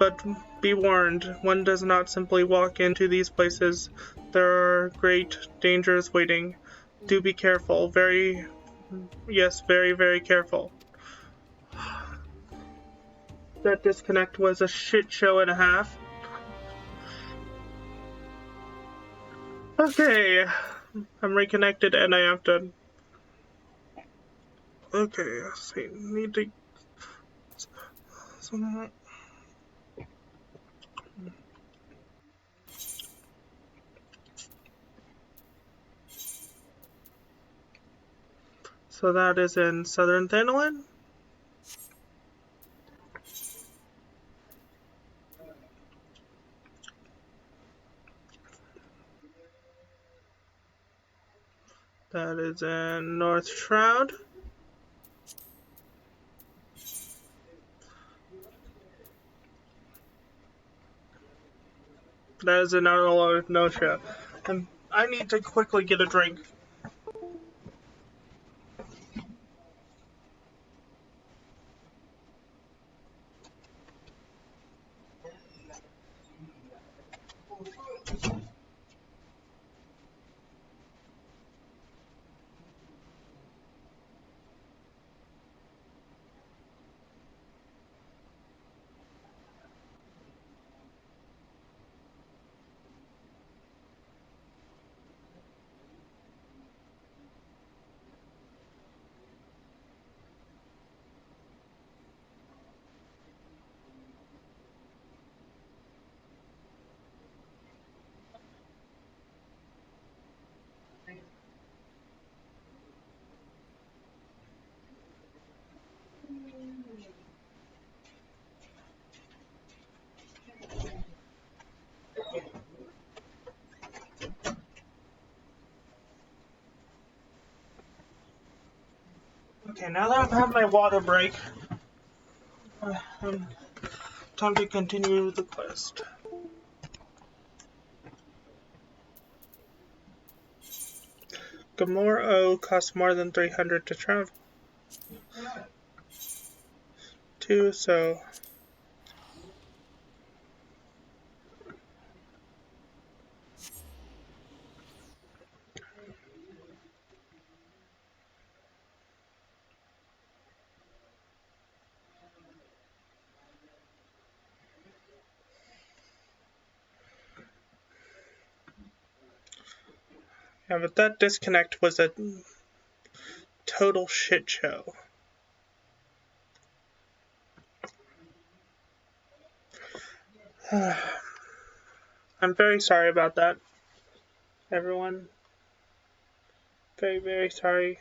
but be warned, one does not simply walk into these places. There are great dangers waiting. Do be careful. Very, very careful. That disconnect was a shit show and a half. Okay, I'm reconnected and I have to... Okay, let's see, need to... So that is in southern Thanalan? That is in North Shroud. That is in Notia. And I need to quickly get a drink. Okay, now that I've had my water break, time to continue the quest. Gamor O costs more than 300 to travel to, so... Yeah, but that disconnect was a total shit show. I'm very sorry about that, everyone. Very sorry.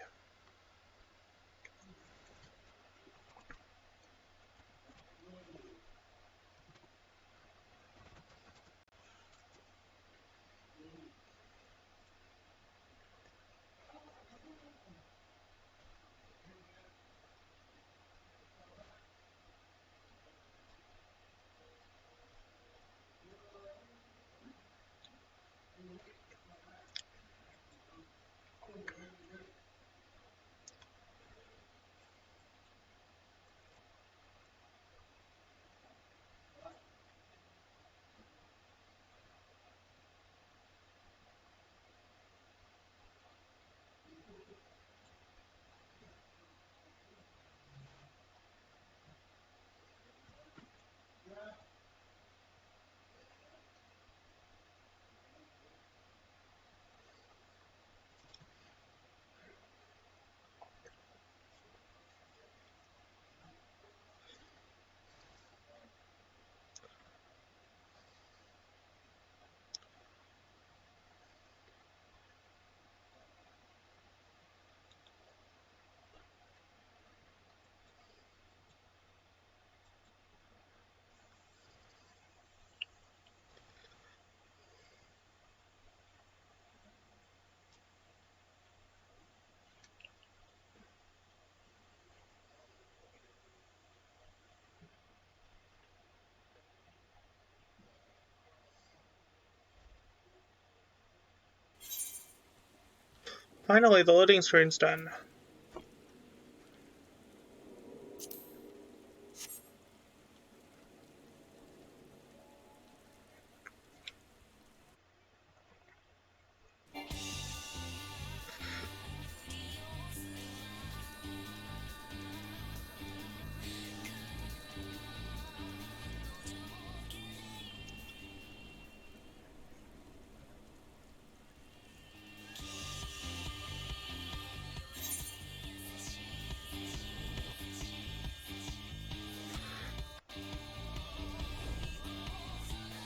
Finally, the loading screen's done.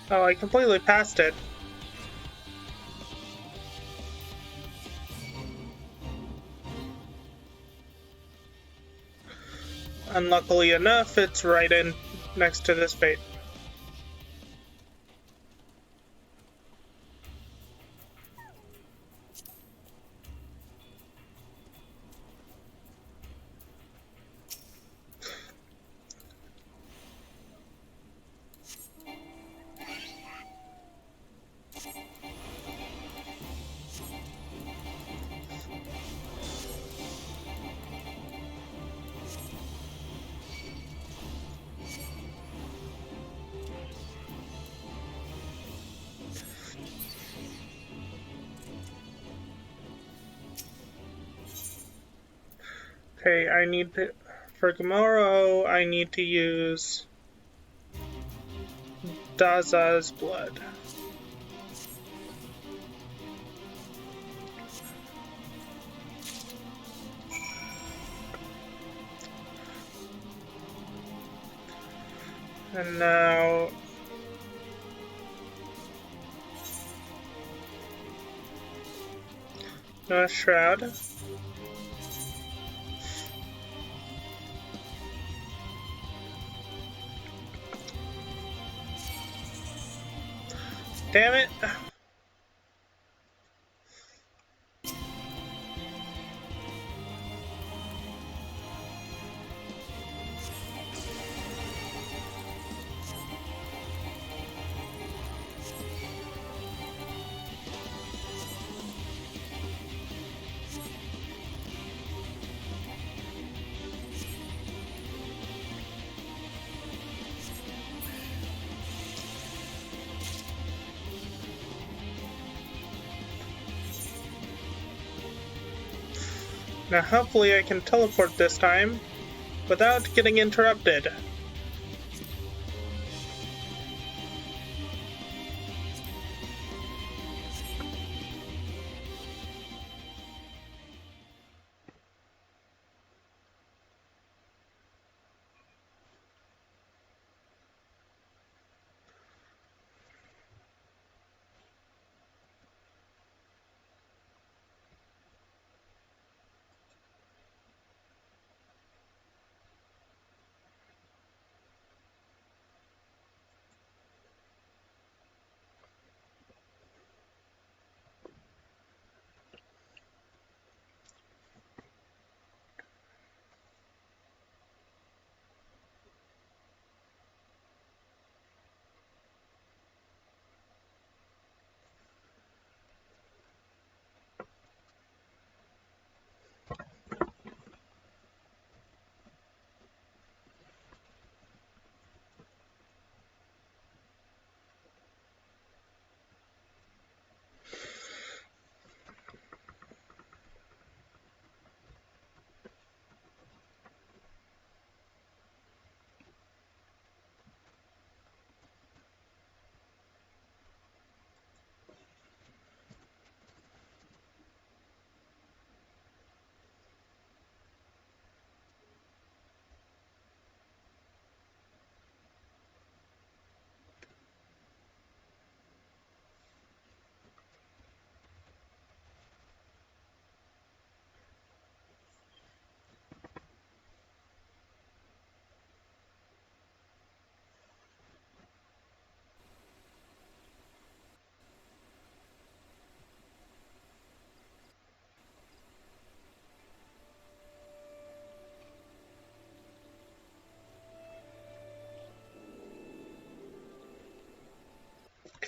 Oh, I completely passed it. Unluckily enough, it's right in next to this fate. Okay, I need to, for tomorrow, I need to use Daza's blood. And now no shroud. Damn it. Now hopefully I can teleport this time without getting interrupted.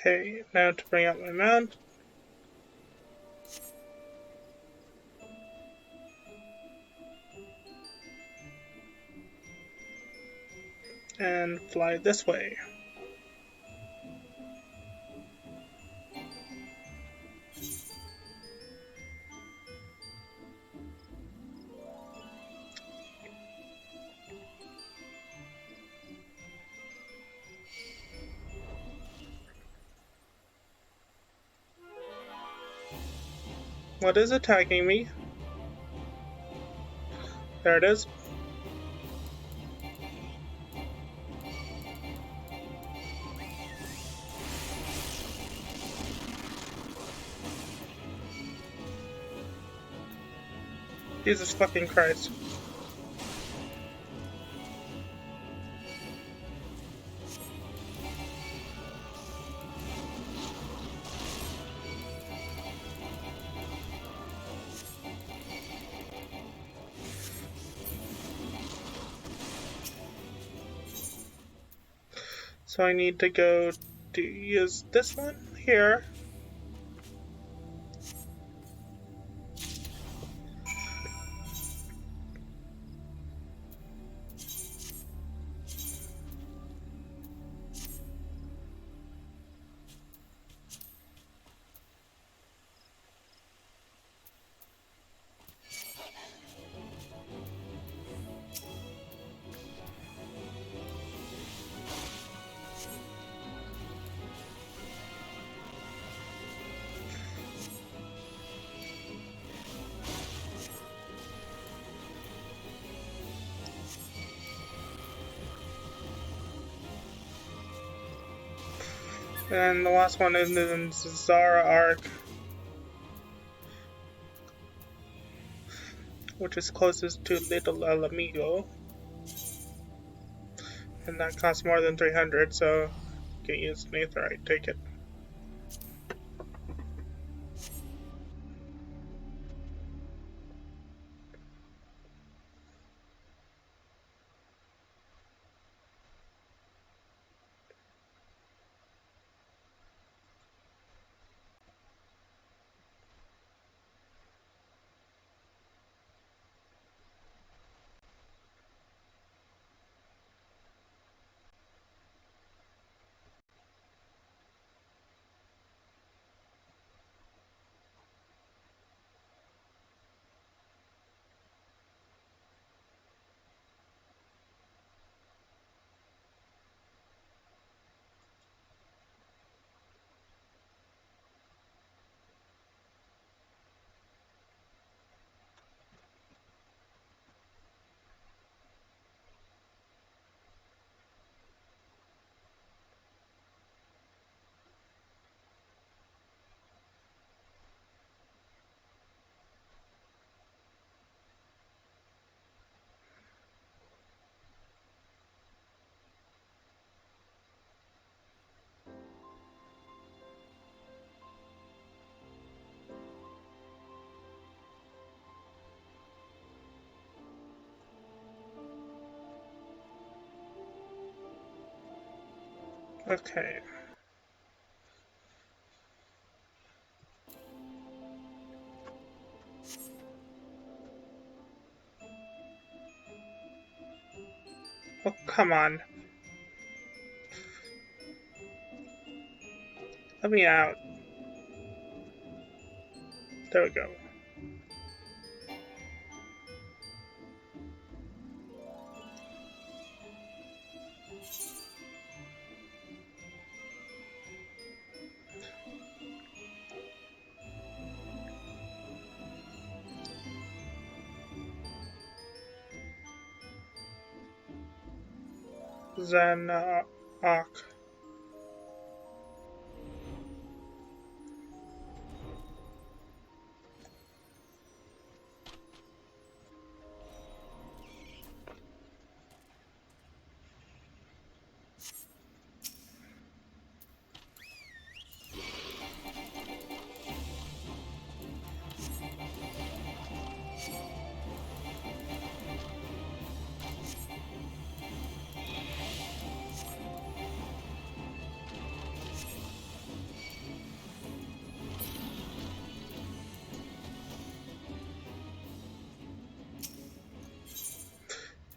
Okay, now to bring up my mount. And fly this way. What is attacking me? There it is. Jesus fucking Christ. So I need to go to use this one here. And the last one is in Zara Arc, which is closest to Little El Amigo. And that costs more than 300, so can't use Netherite. Take it. Okay. Oh, come on. Let me out. There we go. Then, Arc.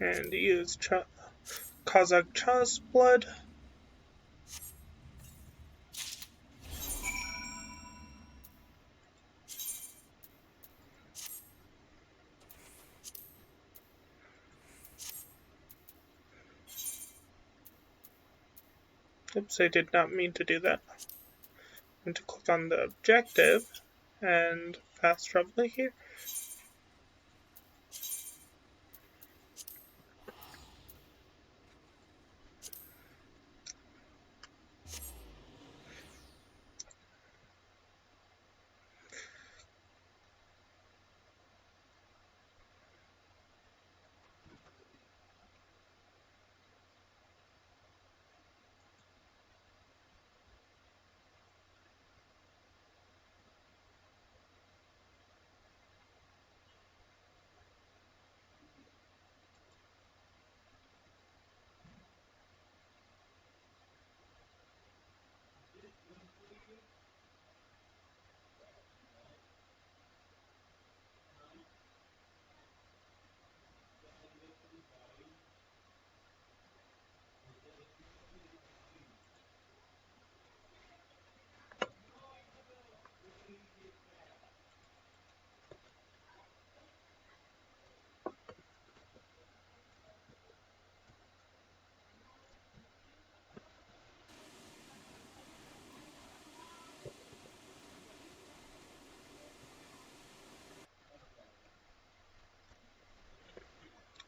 And use Kazakh Cha's blood. Oops, I did not mean to do that. I'm going to click on the objective and fast travel here.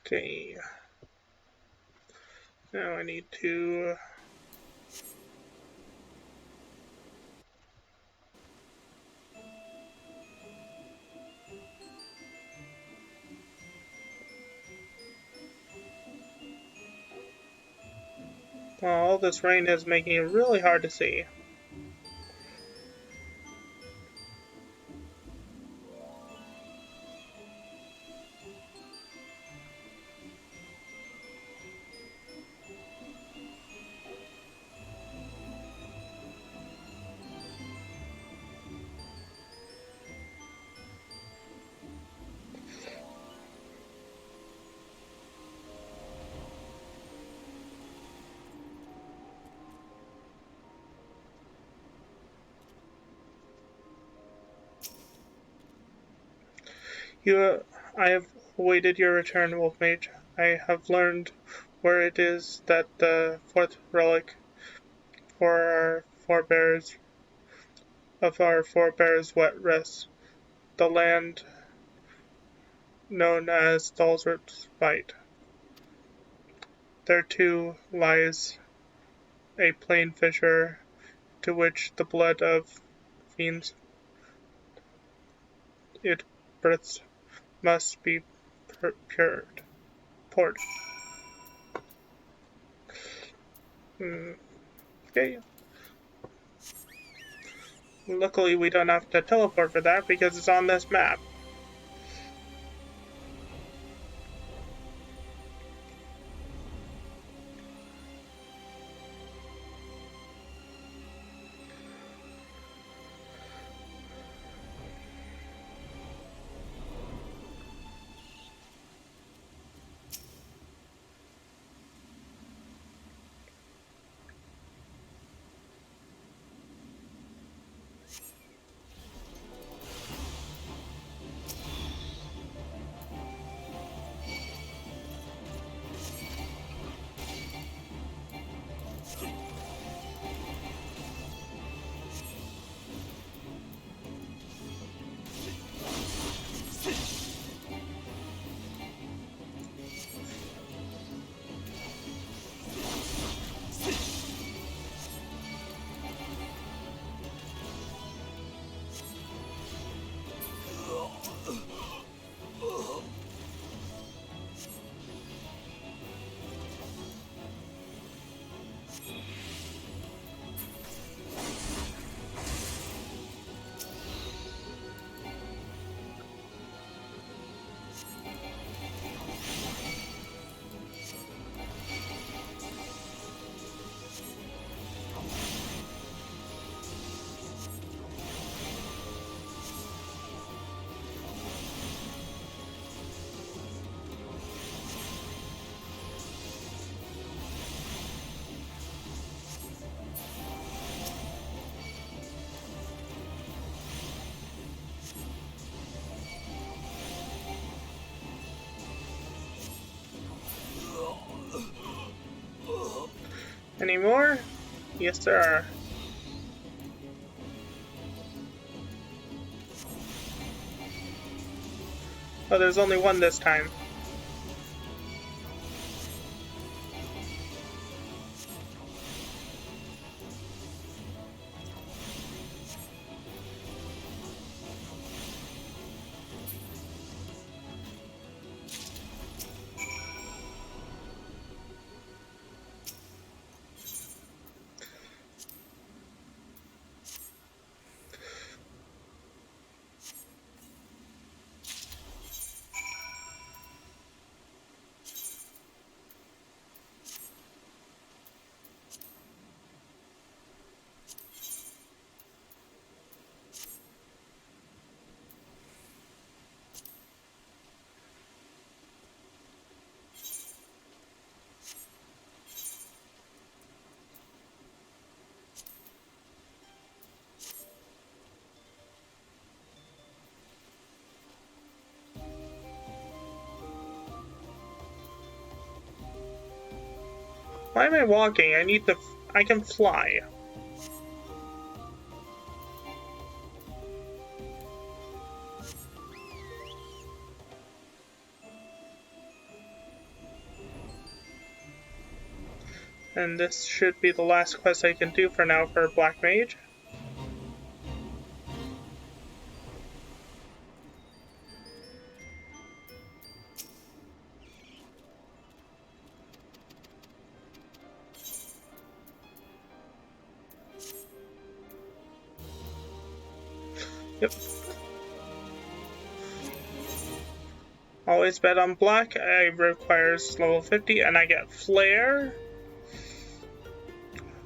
Okay. Now I need to... All this rain is making it really hard to see. I have awaited your return, Wolf Mage. I have learned where it is that the fourth relic for our forebears wet rests, the land known as Thalsworth's Bight. There too lies a plain fissure to which the blood of fiends it breathes must be poured. Okay. Luckily, we don't have to teleport for that because it's on this map. Any more? Yes, there are. Oh, there's only one this time. Why am I walking? I can fly. And this should be the last quest I can do for now for Black Mage. Yep. Always bet on black. It requires level 50, and I get Flare,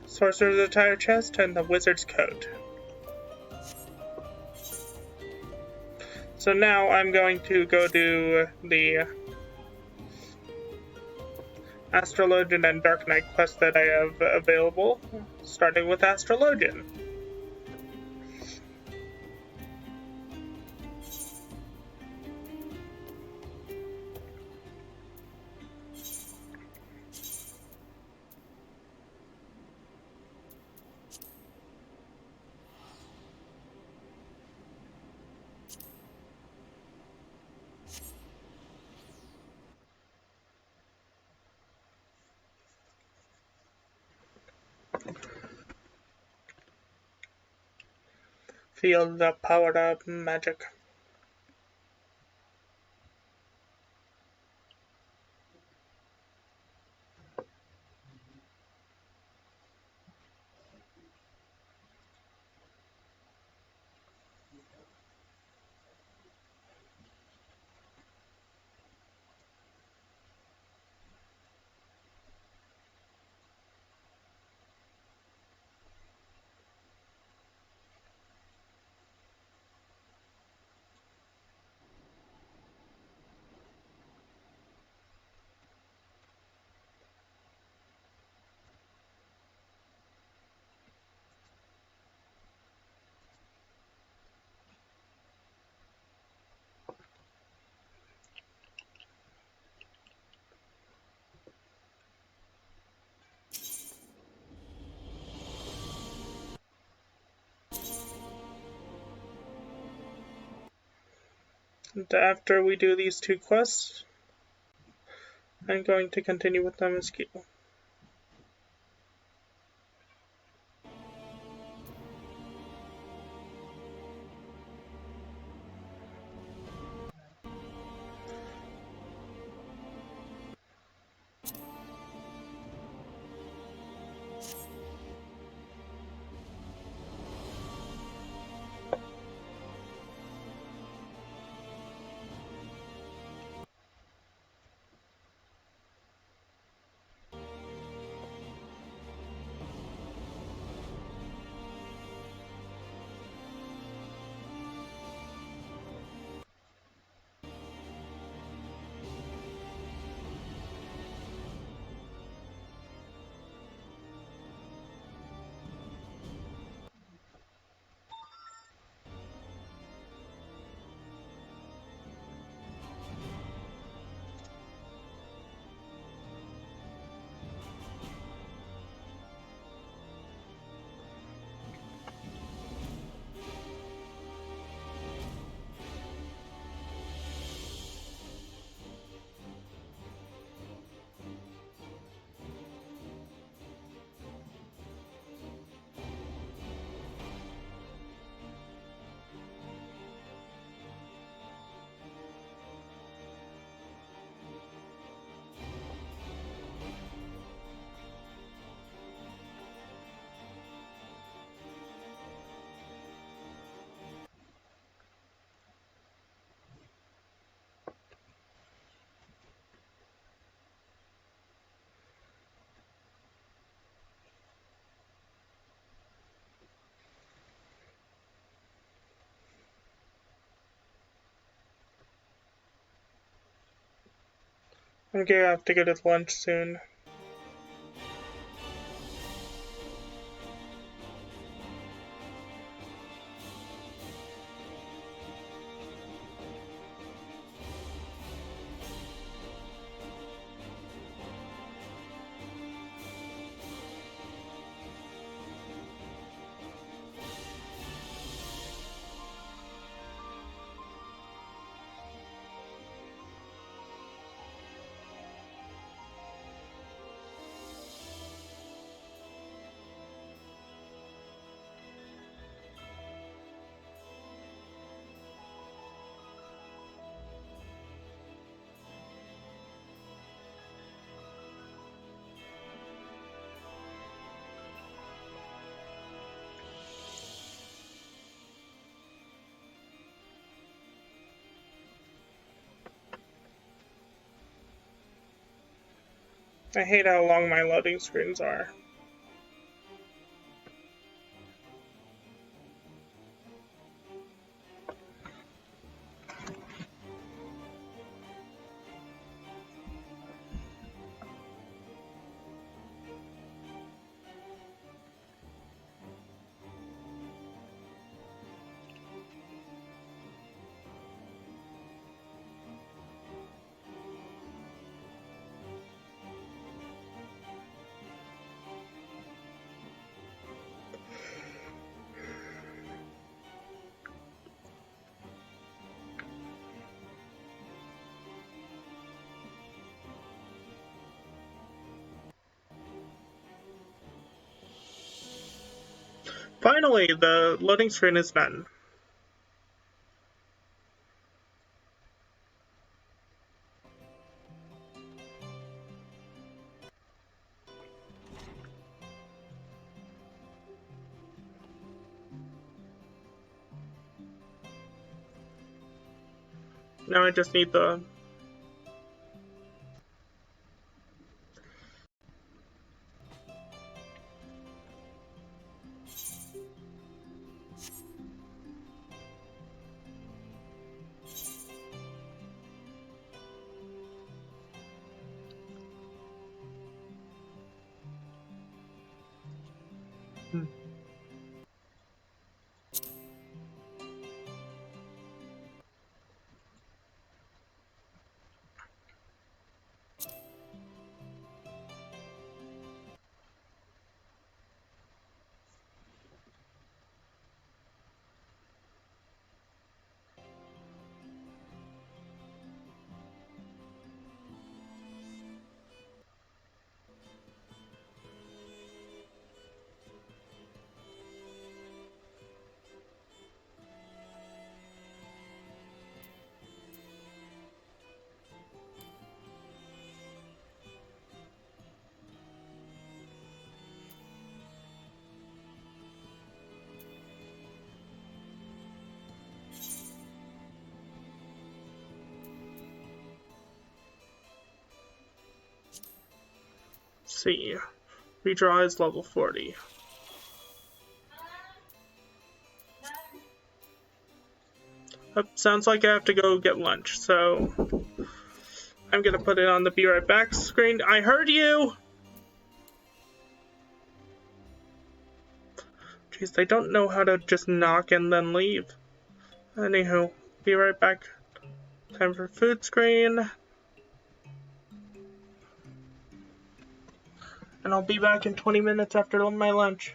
Sorcerer's Attire Chest, and the Wizard's Coat. So now I'm going to go do the Astrologian and Dark Knight quest that I have available, starting with Astrologian. Feel the power of magic. And after we do these two quests, I'm going to continue with the mosquito. I'm gonna have to go to lunch soon. I hate how long my loading screens are. Finally, the loading screen is done. Now I just need the... See. Redraw is level 40. Sounds like I have to go get lunch, so I'm gonna put it on the be right back screen. I heard you! Jeez, they don't know how to just knock and then leave. Anywho, be right back. Time for food screen. And I'll be back in 20 minutes after my lunch.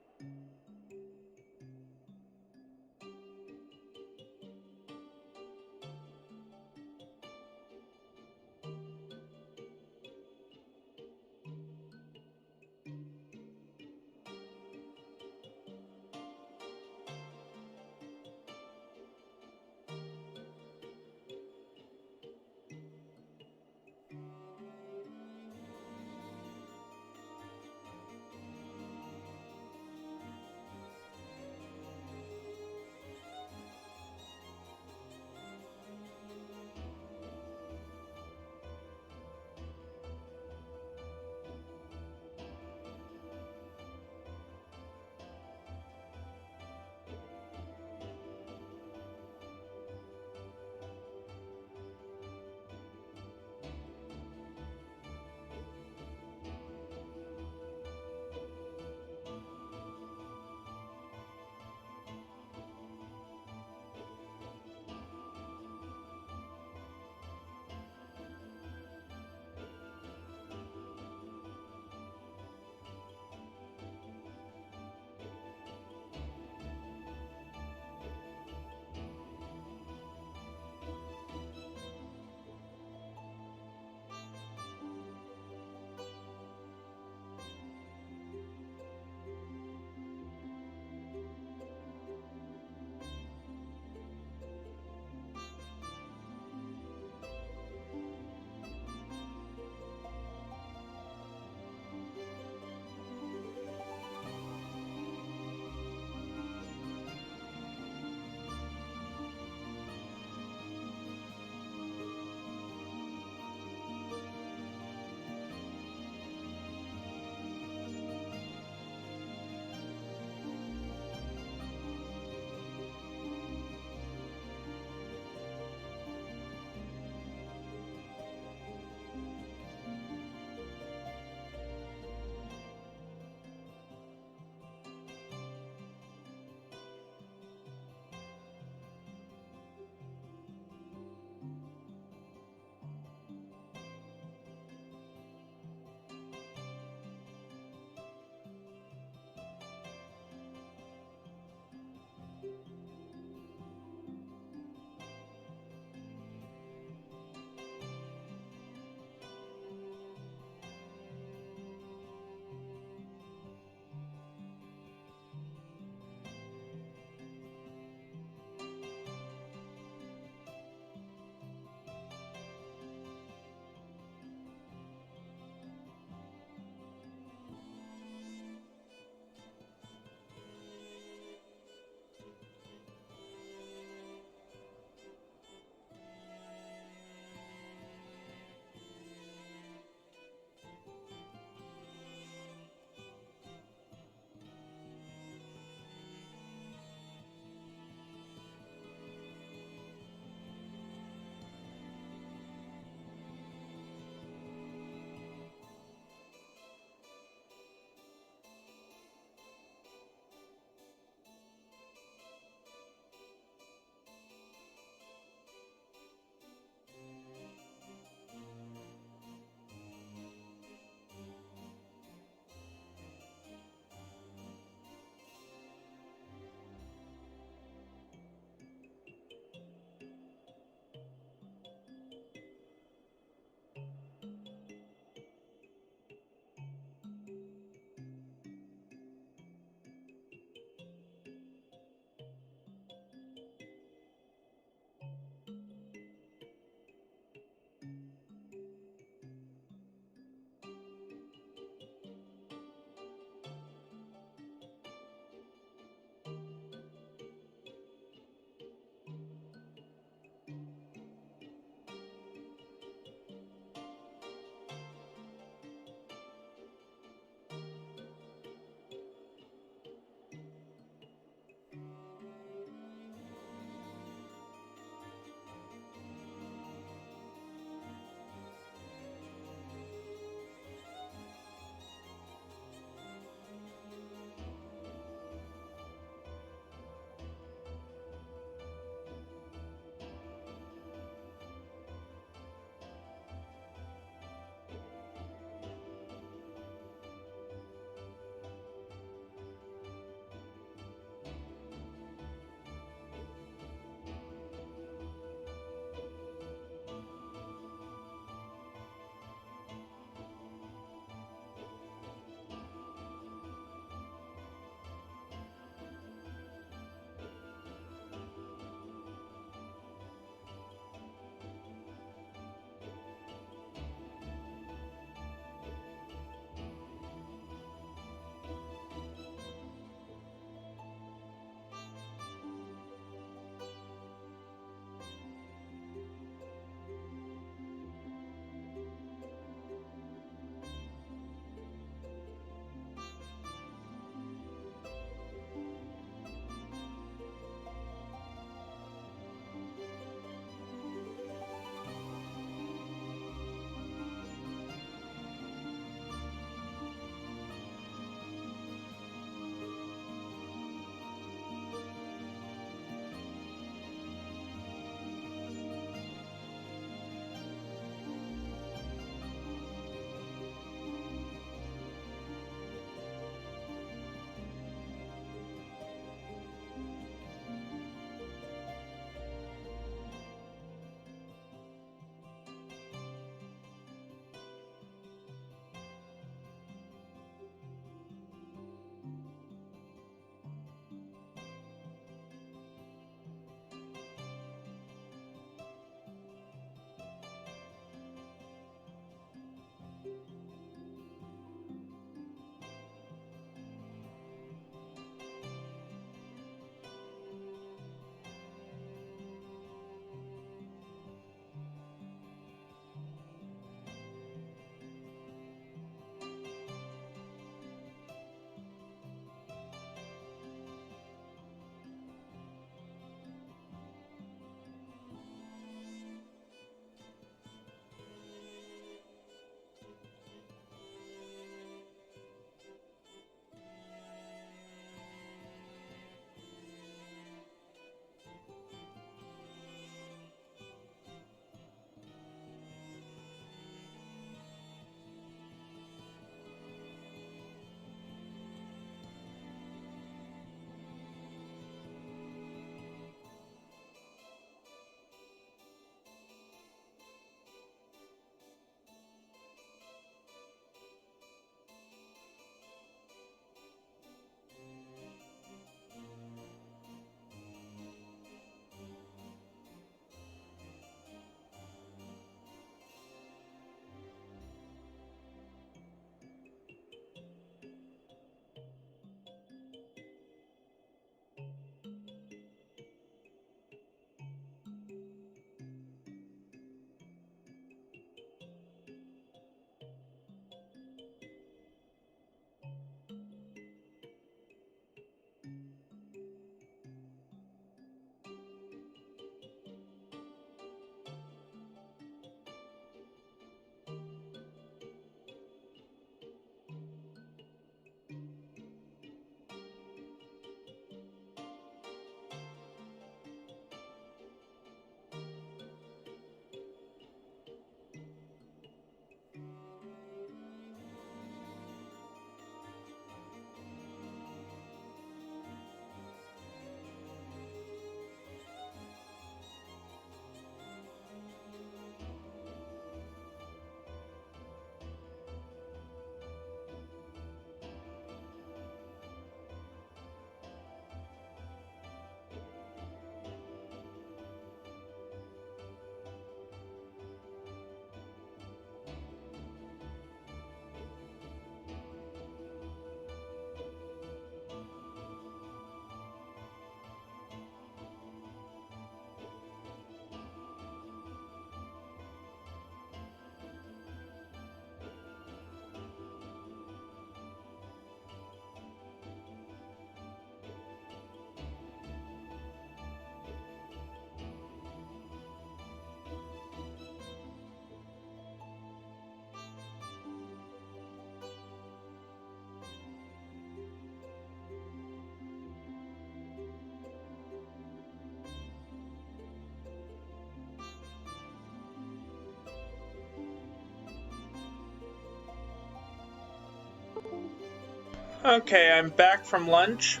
Okay, I'm back from lunch.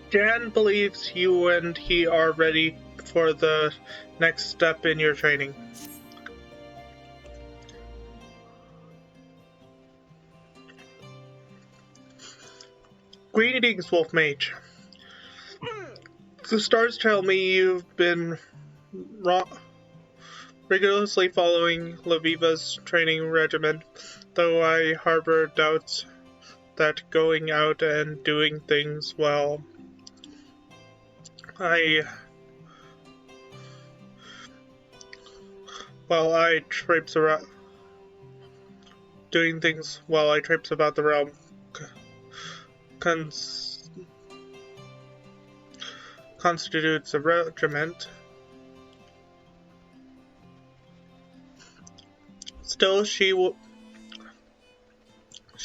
Jan believes you and he are ready for the next step in your training. Greetings, Wolf Mage. The stars tell me you've been rigorously following Laviva's training regimen, though I harbor doubts that going out and doing things while I traipse around, doing things while I traipse about the realm constitutes a regiment. Still, she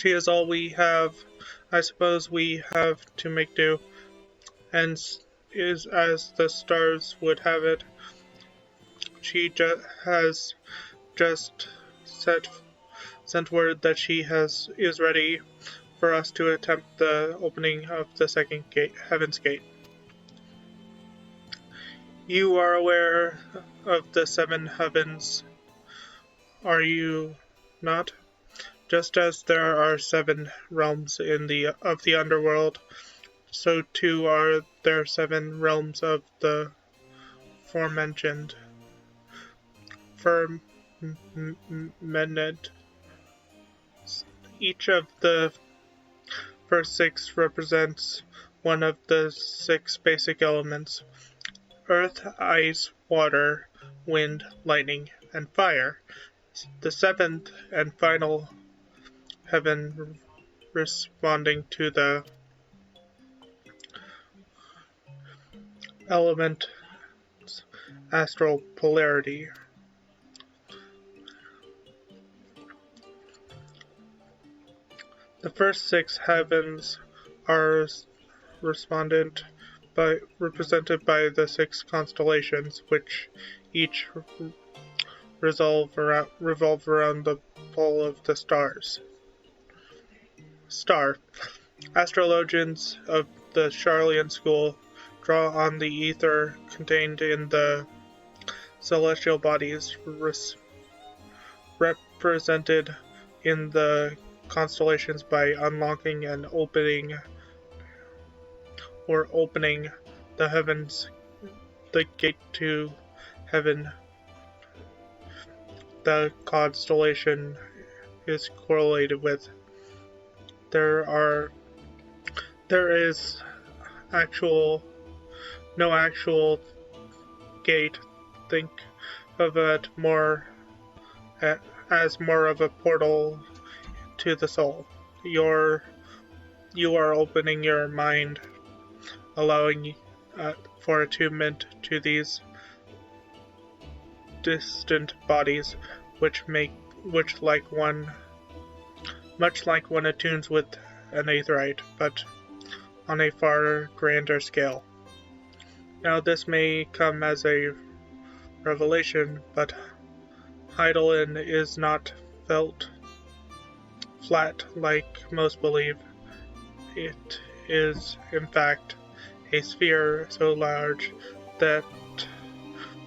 is all we have. I suppose we have to make do, and is as the stars would have it. She has just sent word that she is ready for us to attempt the opening of the second gate, Heaven's Gate. You are aware of the seven heavens, are you not? Just as there are seven realms of the underworld, so too are there seven realms of the aforementioned firmament. Each of the first six represents one of the six basic elements: earth, ice, water, wind, lightning, and fire. The seventh and final heaven responding to the element astral polarity. The first six heavens are represented by the six constellations, which each revolve around the pole of the stars. Star. Astrologians of the Charlian school draw on the ether contained in the celestial bodies represented in the constellations by unlocking and opening the heavens, the gate to heaven. The constellation is correlated with. There is no actual gate. Think of it as more of a portal to the soul. You are opening your mind, allowing for attunement to these distant bodies, much like one attunes with an aetherite, but on a far grander scale. Now this may come as a revelation, but Heidelin is not felt flat like most believe. It is, in fact, a sphere so large that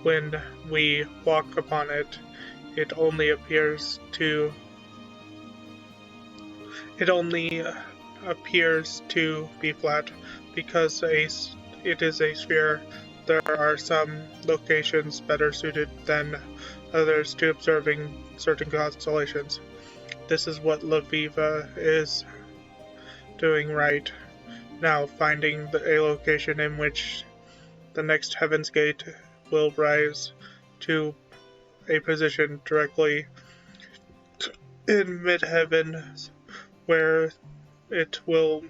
when we walk upon it, it only appears to be flat because it is a sphere. There are some locations better suited than others to observing certain constellations. This is what Laviva is doing right now, finding a location in which the next Heaven's Gate will rise to a position directly in mid-heaven, where it will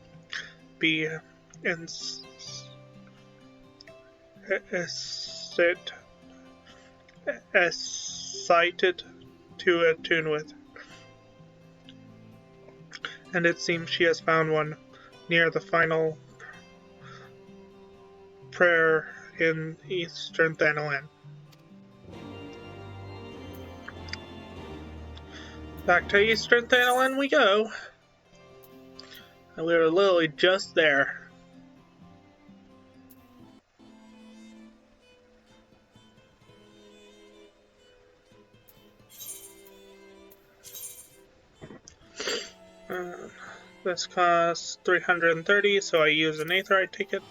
be sighted to attune with. and it seems she has found one near the final prayer in Eastern Thanalan. Back to Eastern Thanalan we go. And we were literally just there. This costs 330, so I use an Aetheryte ticket.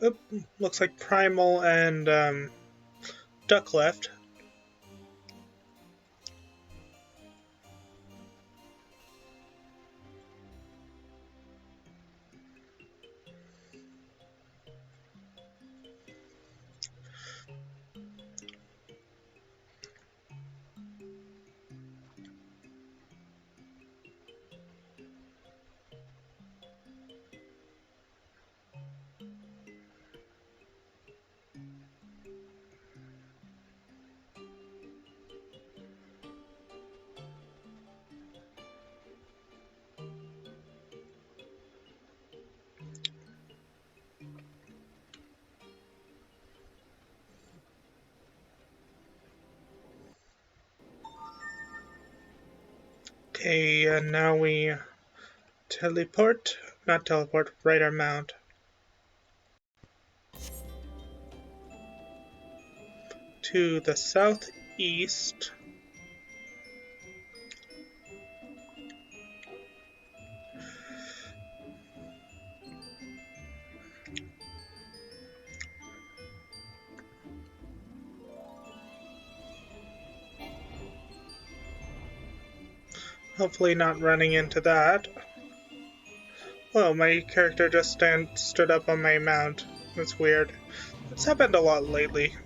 Oop, looks like Primal and Duck left. Okay, and now we ride our mount. To the southeast. Hopefully not running into that. Well, my character just stood up on my mount. That's weird. It's happened a lot lately.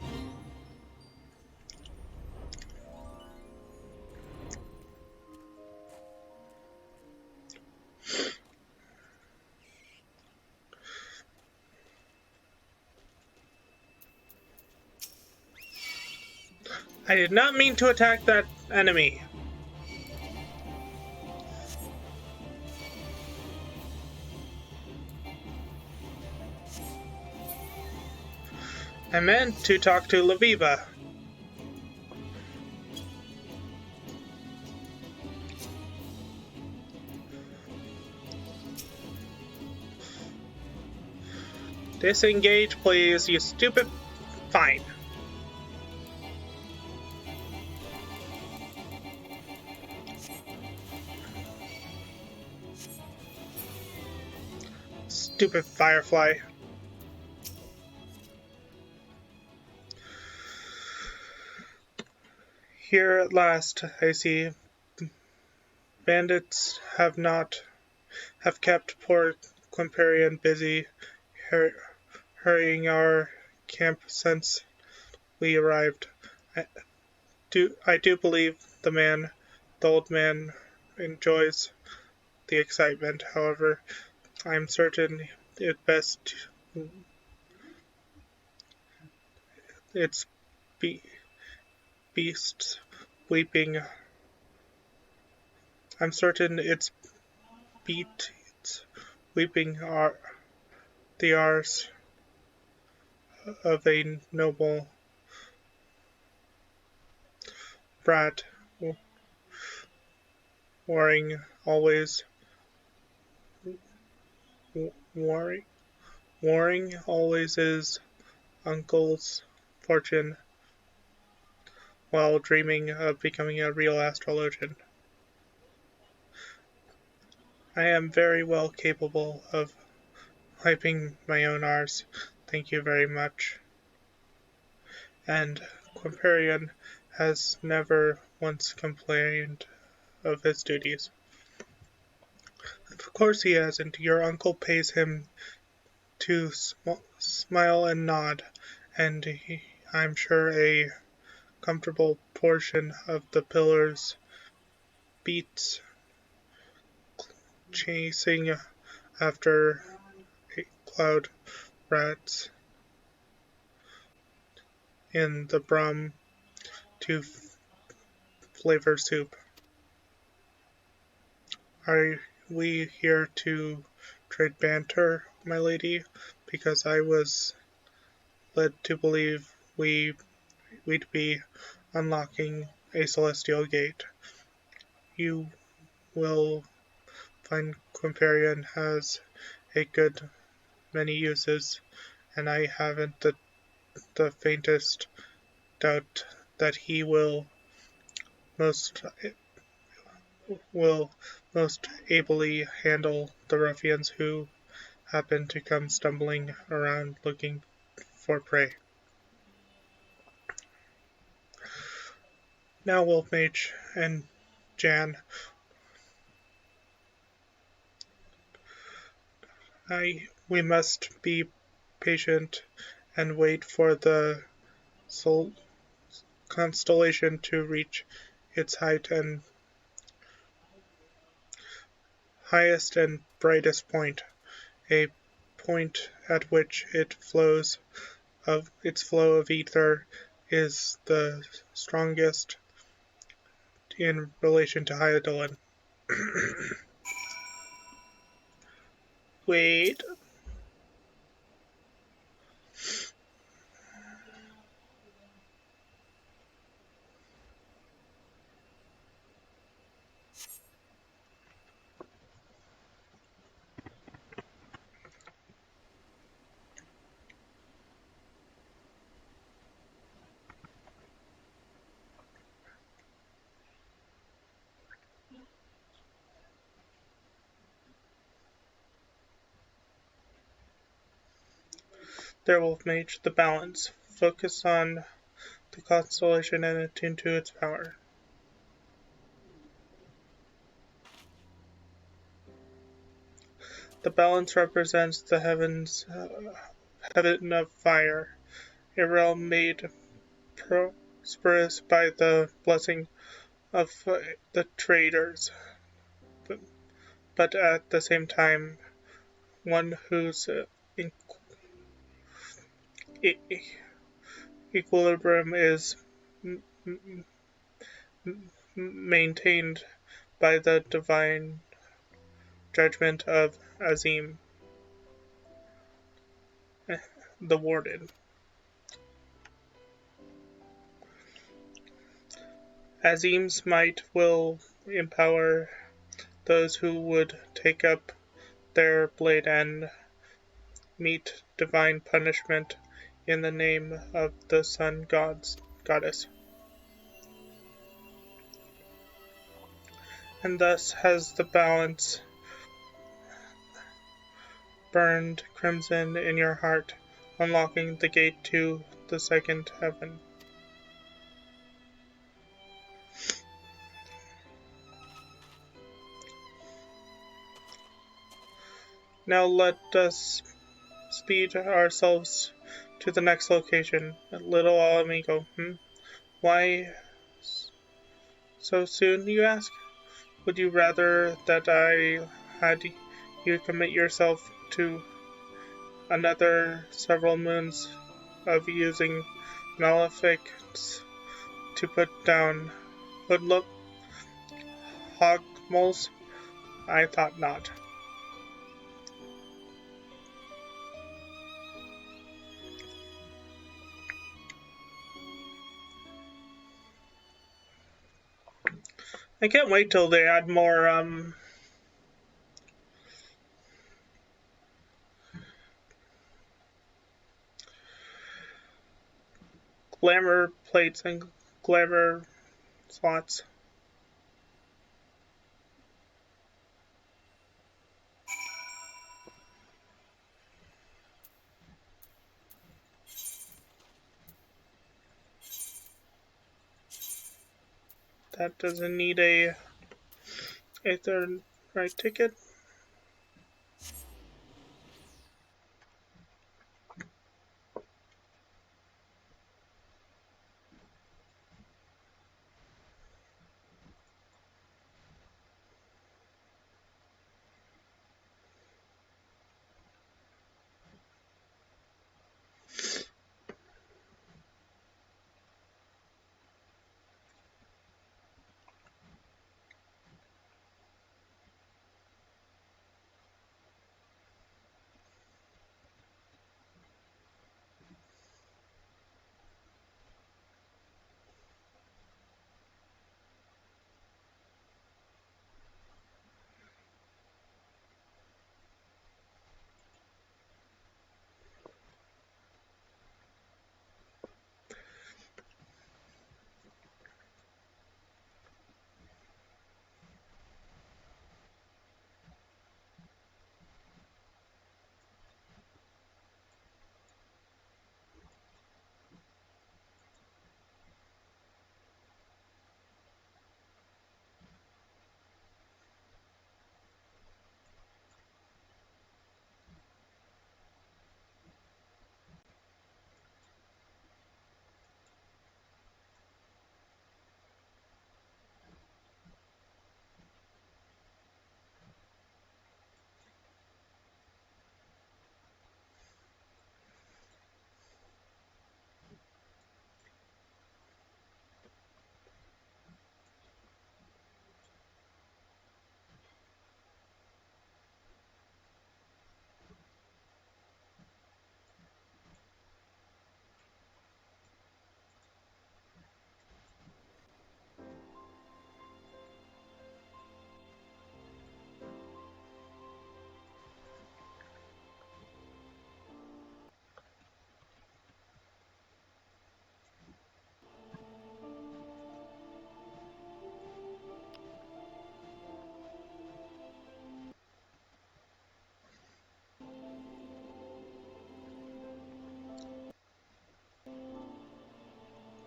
I did not mean to attack that enemy. I meant to talk to Laviva. Disengage, please, you stupid... Fine. Stupid firefly. Here at last, I see. Bandits have kept poor Quimperian busy hurrying our camp since we arrived. I do believe the old man enjoys the excitement. However, I'm certain it's beasts weeping. I'm certain it's beasts weeping are the hours of a noble brat, warring always his uncle's fortune while dreaming of becoming a real astrologian. I am very well capable of wiping my own R's. Thank you very much. And Quimperian has never once complained of his duties. Of course he hasn't. Your uncle pays him too smile and nod, and I'm sure a comfortable portion of the pillars beats chasing after cloud rats in the Brum to flavor soup. Are we here to trade banter, my lady? Because I was led to believe we'd be unlocking a celestial gate. You will find Quimperian has a good many uses, and I haven't the faintest doubt that he most will most ably handle the ruffians who happen to come stumbling around looking for prey. Now, Wolfmage and Jan, we must be patient and wait for the sol- constellation to reach its highest and brightest point, a point at which its flow of ether is the strongest in relation to Hyodolin. Wait. There, Wolfmage, the balance. Focus on the constellation and attune to its power. The balance represents the heaven of fire, a realm made prosperous by the blessing of the traders, but, but at the same time, one whose equilibrium is maintained by the divine judgment of Azim, the warden. Azim's might will empower those who would take up their blade and meet divine punishment in the name of the sun goddess. And thus has the balance burned crimson in your heart, unlocking the gate to the second heaven. Now let us speed ourselves to the next location, Little Amigo. Why so soon, you ask? Would you rather that I had you commit yourself to another several moons of using malefics to put down hoodlum hogmoles? I thought not. I can't wait till they add more glamour plates and glamour slots. That doesn't need a third right ticket.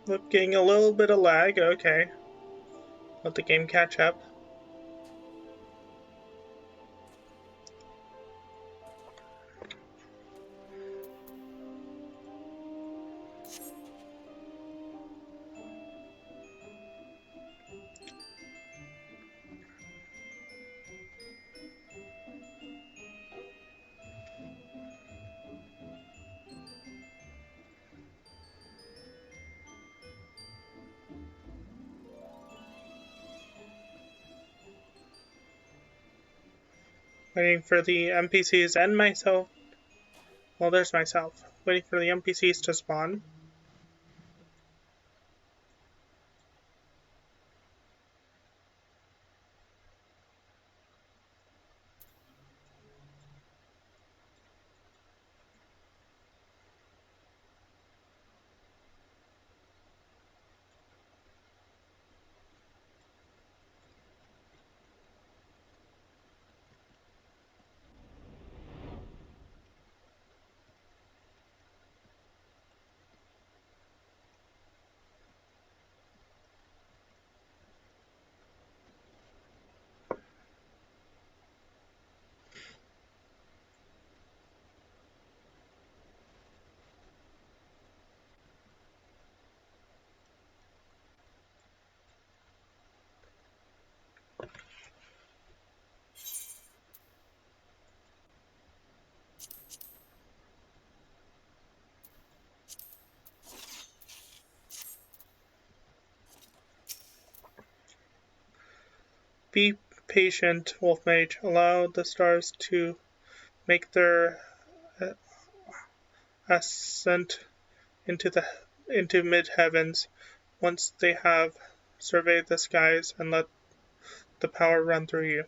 Look, getting a little bit of lag, okay. Let the game catch up. Waiting for the NPCs and myself. Well, there's myself. Waiting for the NPCs to spawn. Be patient, Wolfmage. Allow the stars to make their ascent into mid-heavens. Once they have, survey the skies and let the power run through you.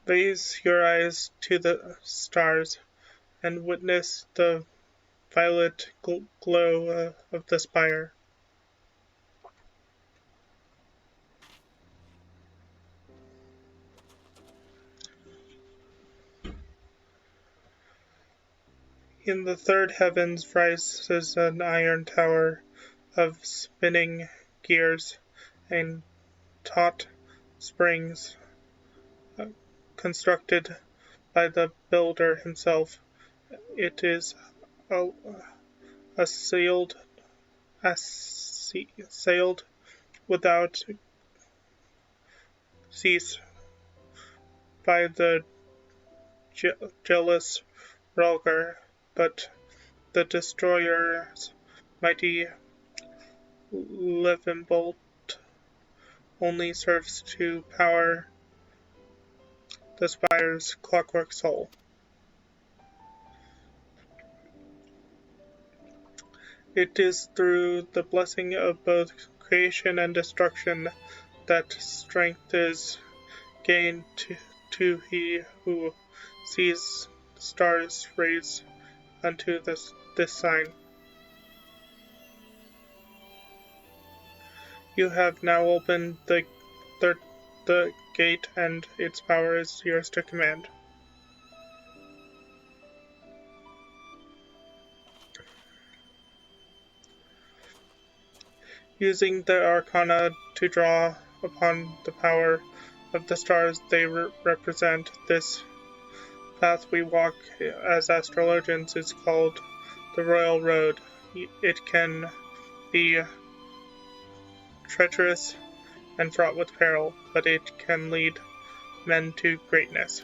Raise your eyes to the stars and witness the violet glow of the spire. In the third heavens rises an iron tower of spinning gears and taut springs, constructed by the builder himself. It is assailed without cease by the jealous Rhalgr, but the destroyer's mighty Levenbolt only serves to power the spire's clockwork soul. It is through the blessing of both creation and destruction that strength is gained to he who sees stars raise unto this sign. You have now opened the gate, and its power is yours to command. Using the arcana to draw upon the power of the stars they represent, this path we walk as astrologians is called the Royal Road. It can be treacherous and fraught with peril, but it can lead men to greatness.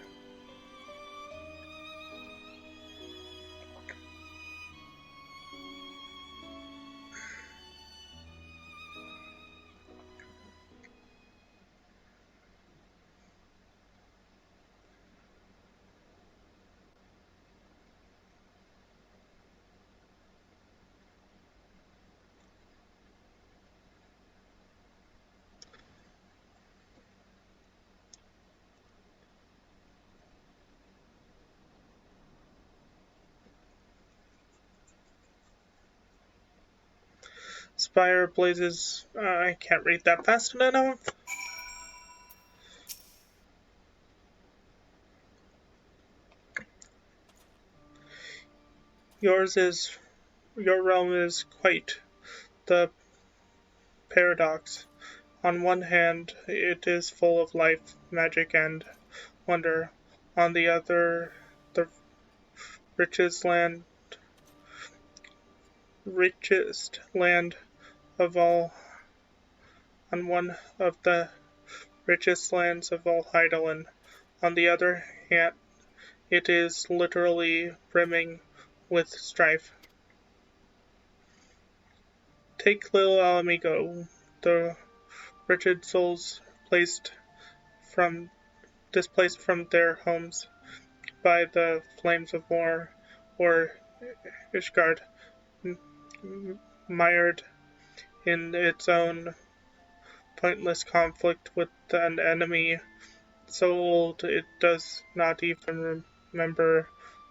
spire blazes. I can't read that fast enough. Your realm is quite the paradox. On one hand, it is full of life, magic, and wonder. On the other, the richest land of all, on one of the richest lands of all Heidelin. On the other hand, it is literally brimming with strife. Take little Alamigo, the wretched souls displaced from their homes by the flames of war, or Ishgard, mired in its own pointless conflict with an enemy so old it does not even remember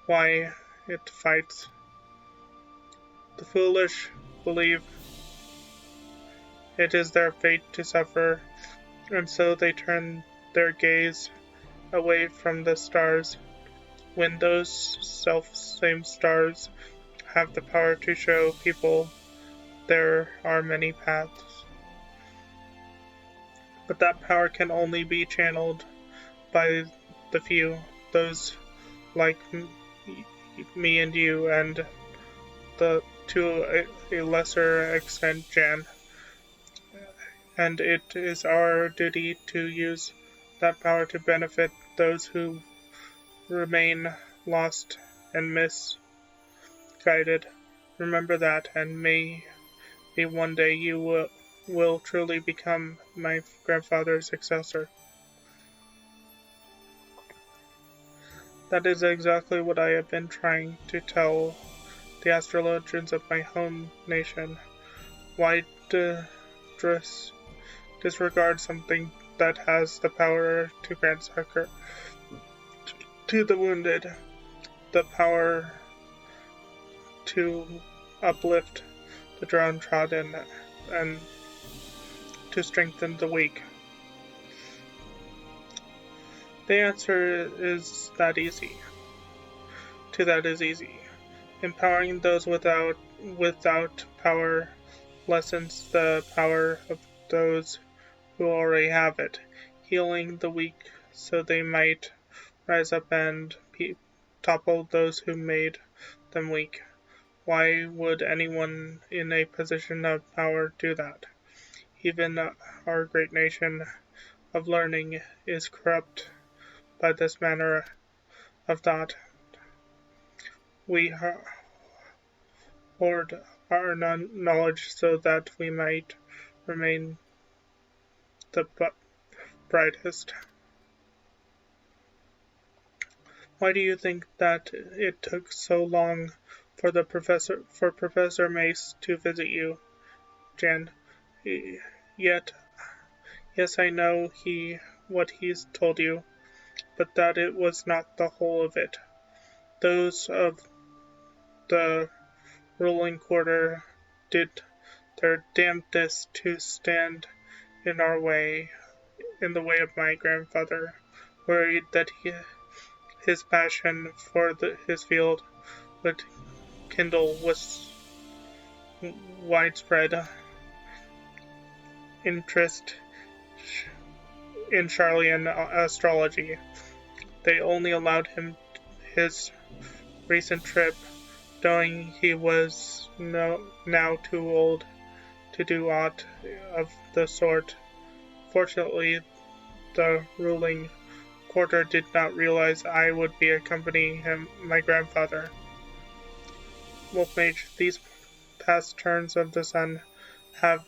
why it fights. The foolish believe it is their fate to suffer, and so they turn their gaze away from the stars, when those self-same stars have the power to show people there are many paths. But that power can only be channeled by the few, those like me and you, and to a lesser extent Jan. And it is our duty to use that power to benefit those who remain lost and misguided. Remember that, and maybe one day you will truly become my grandfather's successor. That is exactly what I have been trying to tell the astrologians of my home nation. Why disregard something that has the power to grant succor to the wounded, the power to uplift the downtrodden, and to strengthen the weak? The answer is that easy. That is easy. Empowering those without power lessens the power of those who already have it, healing the weak so they might rise up and topple those who made them weak. Why would anyone in a position of power do that? Even our great nation of learning is corrupt by this manner of thought. We hoard our knowledge so that we might remain the brightest. Why do you think that it took so long for Professor Mace to visit you, Jan? Yes, I know what he's told you, but that it was not the whole of it. Those of the ruling quarter did their damnedest to stand in the way of my grandfather, worried that his passion for his field would kindle with widespread interest in Charlian astrology. They only allowed him his recent trip, knowing he was now too old to do aught of the sort. Fortunately, the ruling quarter did not realize I would be accompanying my grandfather. Wolfmage, these past turns of the sun have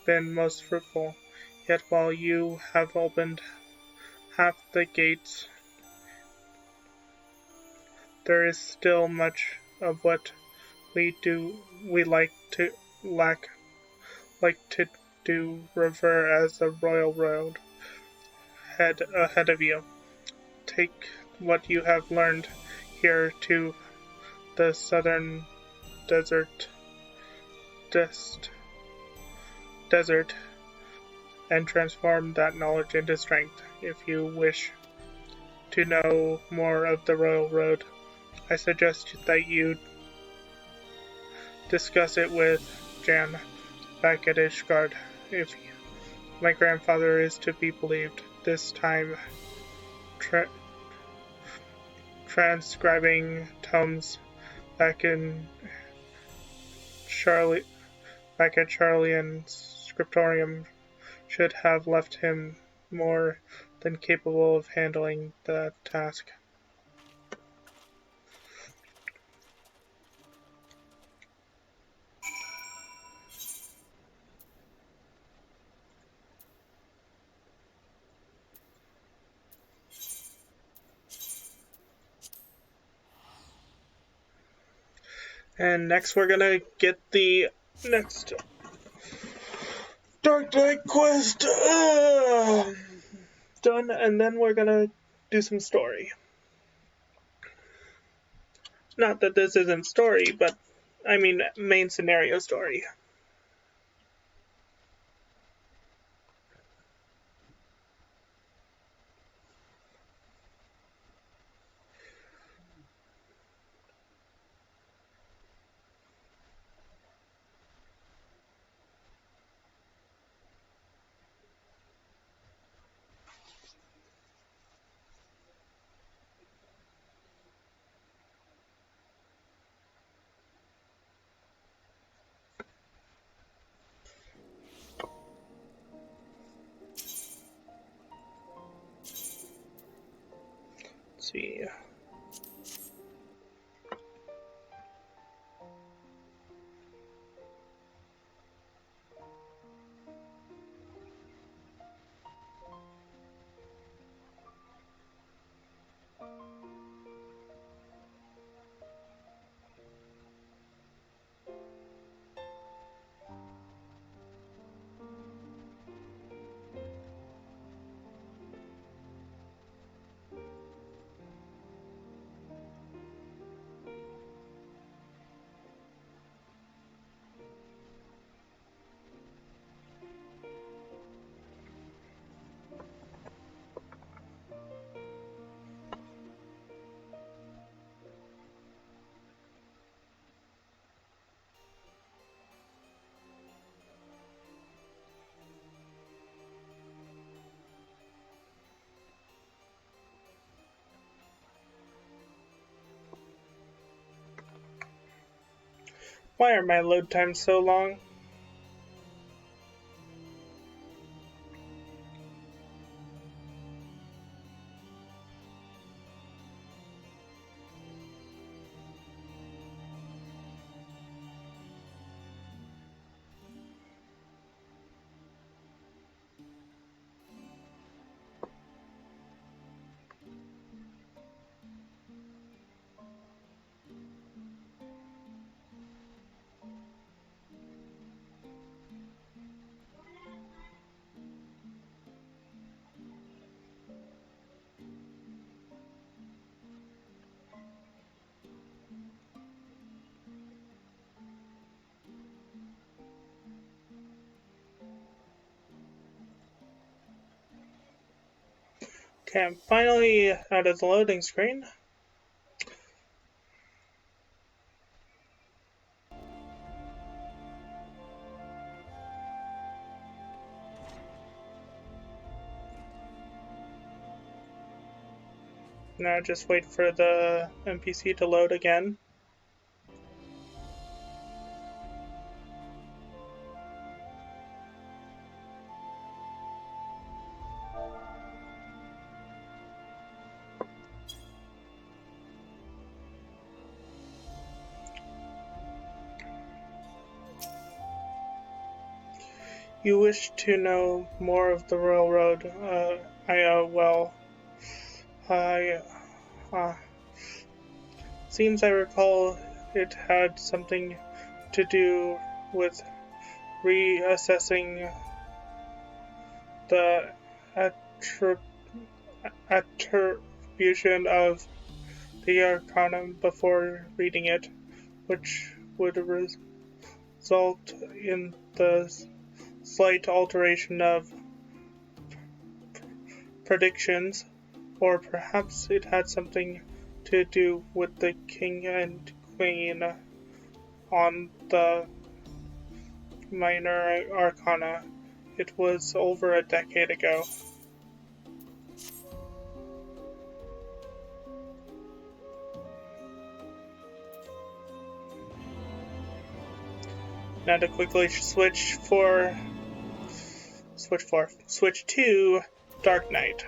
been most fruitful, yet while you have opened half the gates, there is still much of what we lack to do revere as the royal road ahead of you. Take what you have learned here to the southern desert desert and transform that knowledge into strength. If you wish to know more of the Royal Road, I suggest that you discuss it with Jan back at Ishgard. If my grandfather is to be believed, this time transcribing tomes back at Charlian's scriptorium should have left him more than capable of handling the task. And next we're gonna get the next Dark Knight quest done, and then we're gonna do some story. Not that this isn't story, but I mean main scenario story. Let's see. Why are my load times so long? Okay, I'm finally out of the loading screen. Now just wait for the NPC to load again. You wish to know more of the Royal Road? Seems I recall it had something to do with reassessing the attribution of the Arcana before reading it, which would result in the slight alteration of predictions, or perhaps it had something to do with the king and queen on the minor arcana. It was over a decade ago. Now to quickly switch to Dark Knight.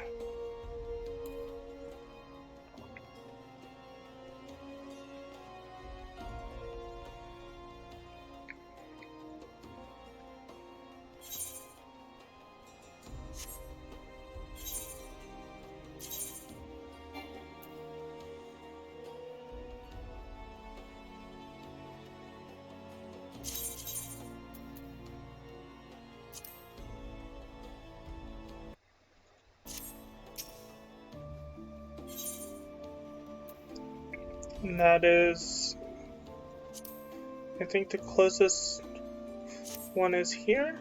And that is, I think the closest one is here.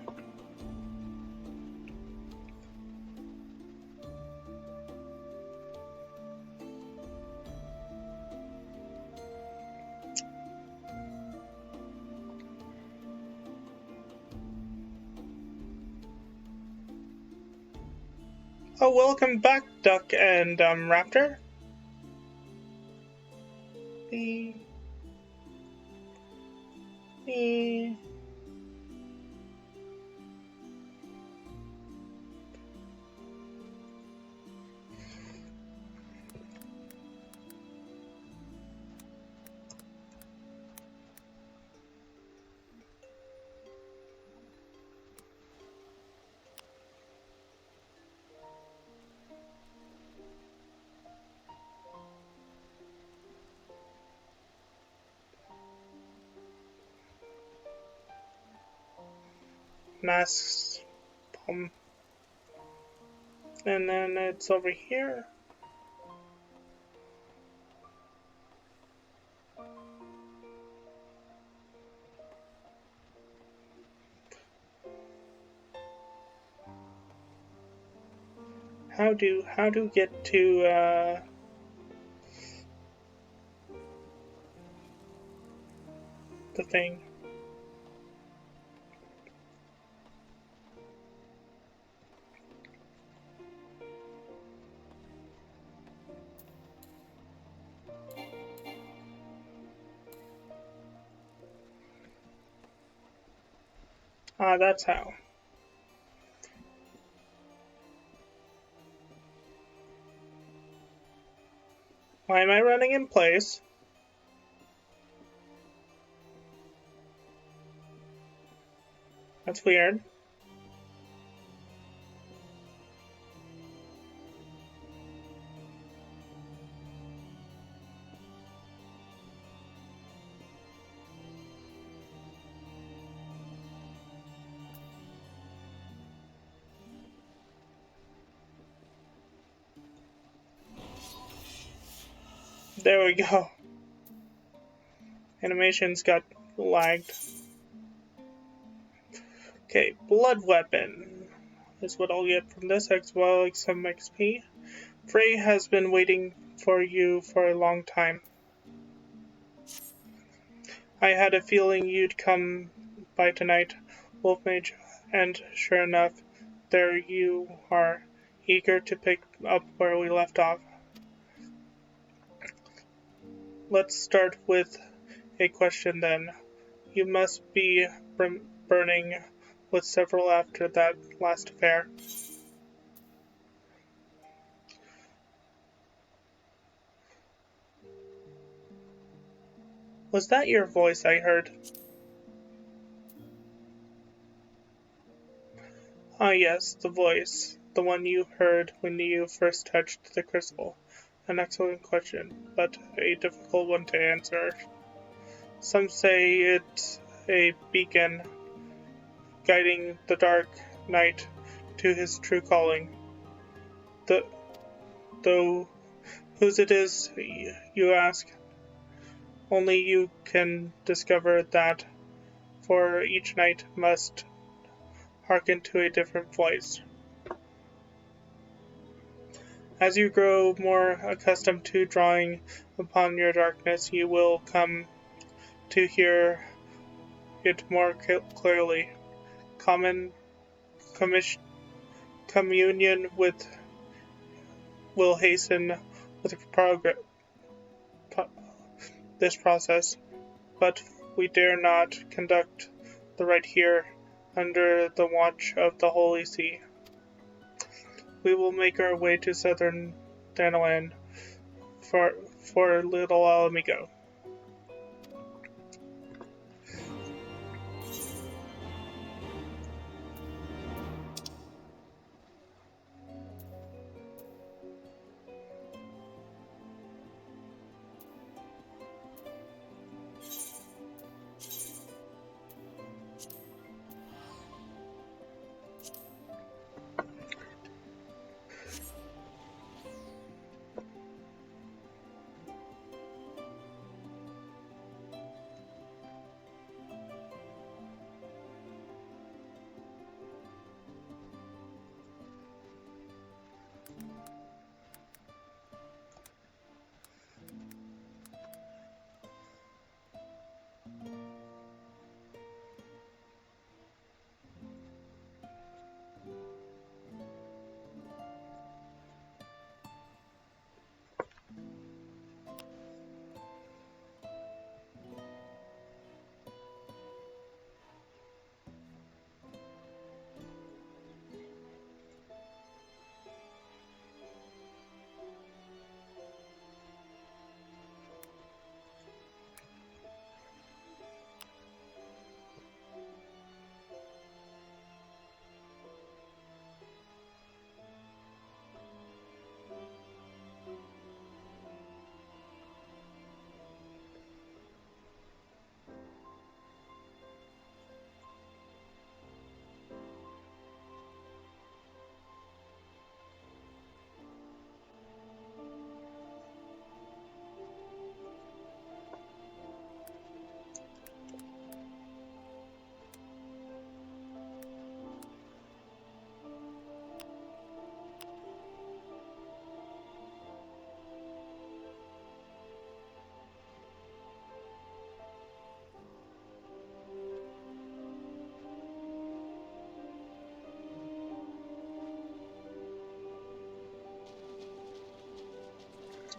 Oh, welcome back, Duck and Raptor. Bee. Masks. And then it's over here. How do get to the thing? Ah, that's how. Why am I running in place? That's weird. There we go. Animations got lagged. Okay, blood weapon is what I'll get from this, as well as some XP. Frey has been waiting for you for a long time. I had a feeling you'd come by tonight, Wolfmage, and sure enough, there you are, eager to pick up where we left off. Let's start with a question then. You must be burning with several after that last affair. Was that your voice I heard? Ah yes, the voice. The one you heard when you first touched the crystal. An excellent question, but a difficult one to answer. Some say it's a beacon guiding the Dark Knight to his true calling. Though whose it is, you ask? Only you can discover that, for each knight must hearken to a different voice. As you grow more accustomed to drawing upon your darkness, you will come to hear it more clearly. Communion will hasten with this process, but we dare not conduct the rite here under the watch of the Holy See. We will make our way to southern Danaland for little Alamigo.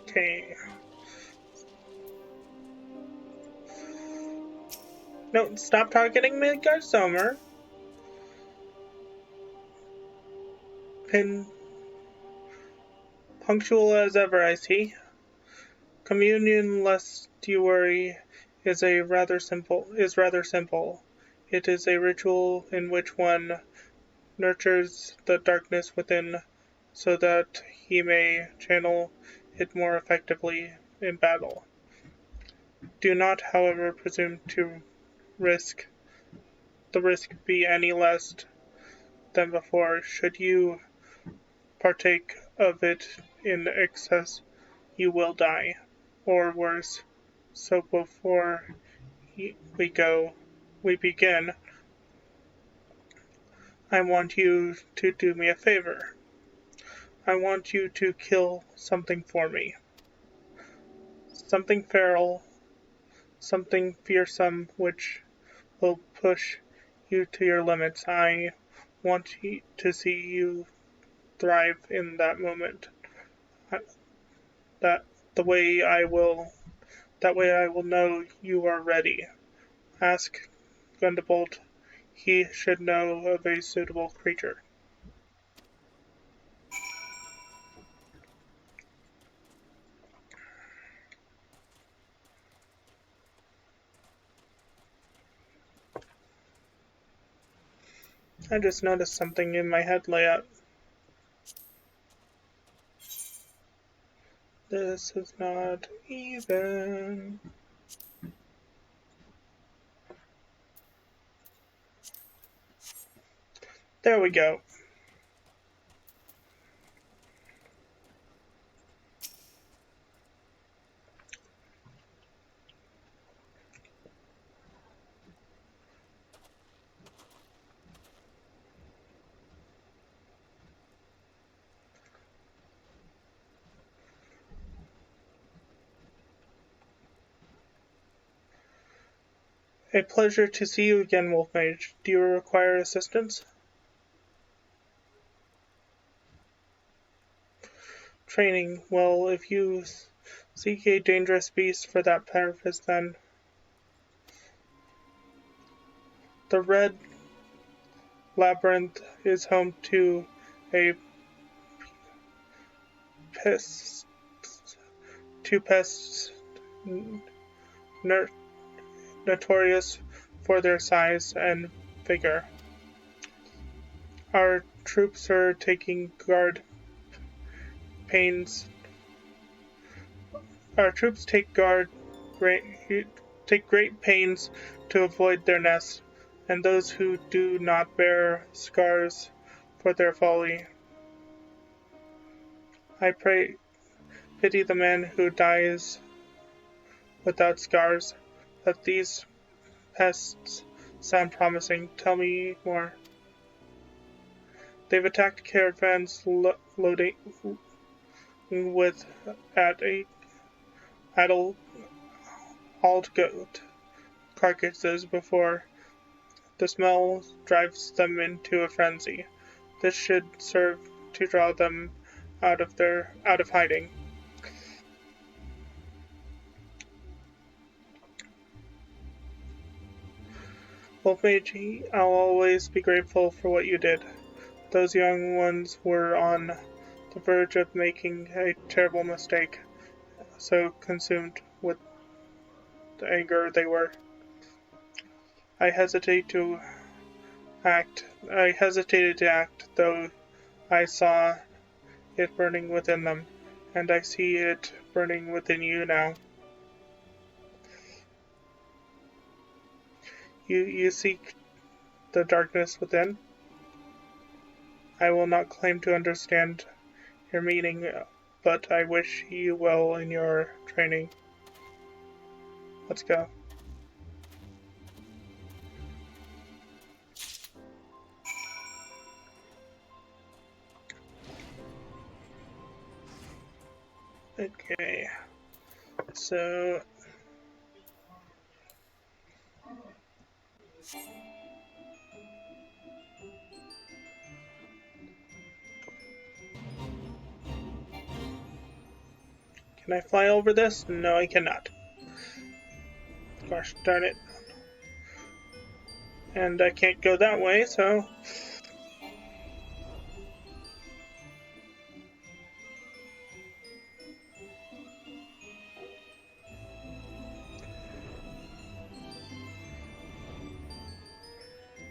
Okay. No, stop targeting Midgard Summer. Punctual as ever, I see. Communion, lest you worry, is rather simple. It is a ritual in which one nurtures the darkness within, so that he may channel it more effectively in battle. Do not, however, presume to risk be any less than before. Should you partake of it in excess, you will die, or worse. So before we begin, I want you to do me a favor. I want you to kill something for me. Something feral, something fearsome which will push you to your limits. I want to see you thrive in that moment. That way I will know you are ready. Ask Gunderbolt. He should know of a suitable creature. I just noticed something in my head layout. This is not even. There we go. A pleasure to see you again, Wolfmage. Do you require assistance? Training. Well, if you seek a dangerous beast for that purpose, then the Red Labyrinth is home to a pests, pests notorious for their size and vigor. Our troops are taking pains. Our troops take great pains to avoid their nests, and those who do not bear scars for their folly. I pity the man who dies without scars. But these pests sound promising. Tell me more. They've attacked caravans loading with adult goat carcasses before. The smell drives them into a frenzy. This should serve to draw them out of hiding. Wolfmage, I'll always be grateful for what you did. Those young ones were on the verge of making a terrible mistake, so consumed with the anger they were. I hesitated to act, though I saw it burning within them, and I see it burning within you now. You seek the darkness within? I will not claim to understand your meaning, but I wish you well in your training. Let's go. Okay, so can I fly over this? No, I cannot. Gosh darn it. And I can't go that way, so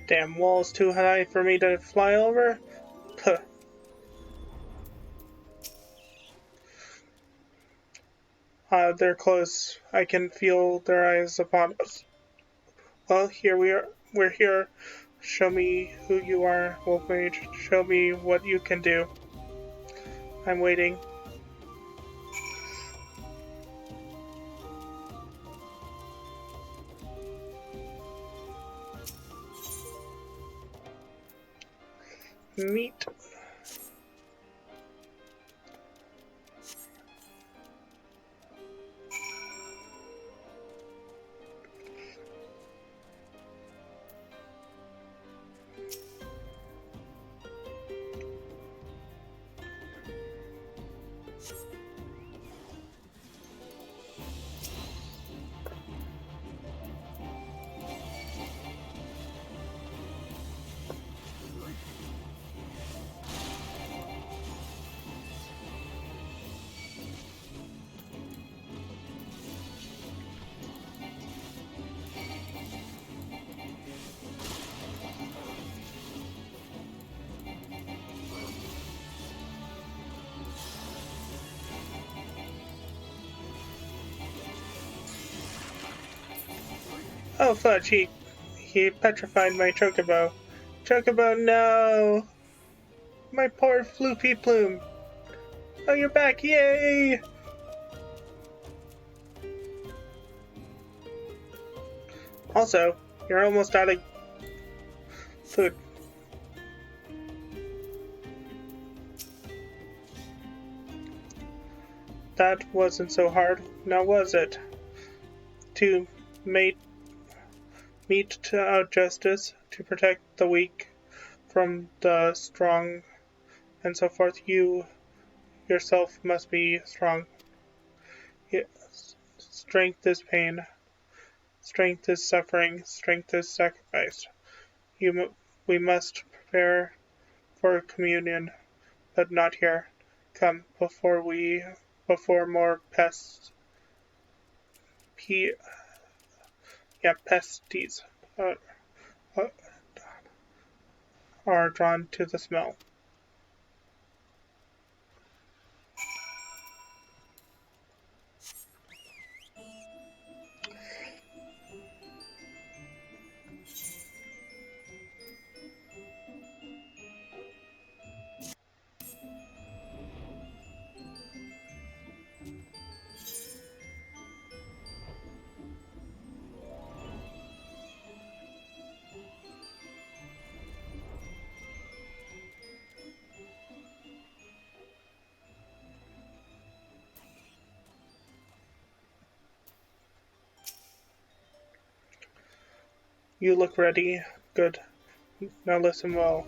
damn wall's too high for me to fly over? Puh. They're close. I can feel their eyes upon us. Well, here we are. We're here. Show me who you are, Wolfmage. Show me what you can do. I'm waiting. Meet. Oh fudge, he petrified my chocobo. Chocobo, no! My poor floopy plume. Oh, you're back, yay! Also, you're almost out of food. That wasn't so hard, now was it? To mate mete out justice, to protect the weak from the strong, and so forth. You yourself must be strong. Strength is pain. Strength is suffering. Strength is sacrifice. We must prepare for communion, but not here. Come, before more pesties uh, uh, are drawn to the smell. You look ready. Good. Now listen well.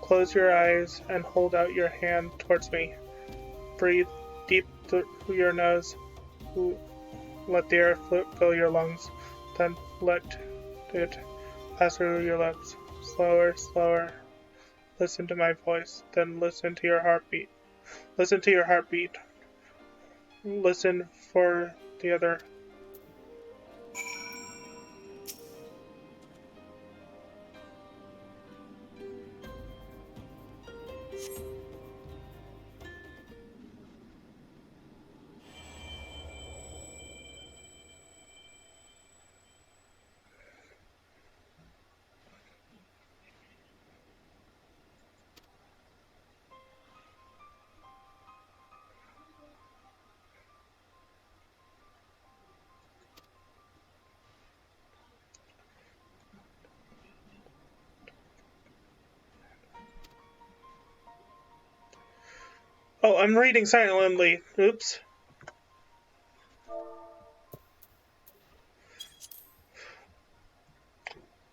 Close your eyes and hold out your hand towards me. Breathe deep through your nose. Let the air fill your lungs. Then let it pass through your lips. Slower, slower. Listen to my voice. Then listen to your heartbeat. Listen to your heartbeat. Listen for the other. Oh, I'm reading silently. Oops.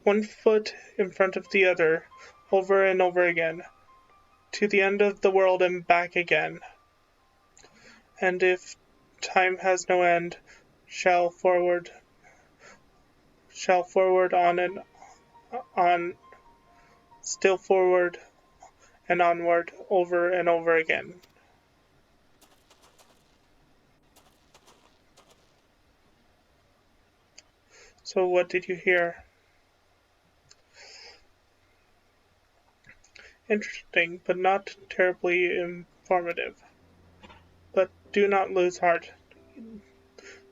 One foot in front of the other, over and over again, to the end of the world and back again. And if time has no end, shall forward on and on, still forward and onward, over and over again. So what did you hear? Interesting, but not terribly informative. But do not lose heart.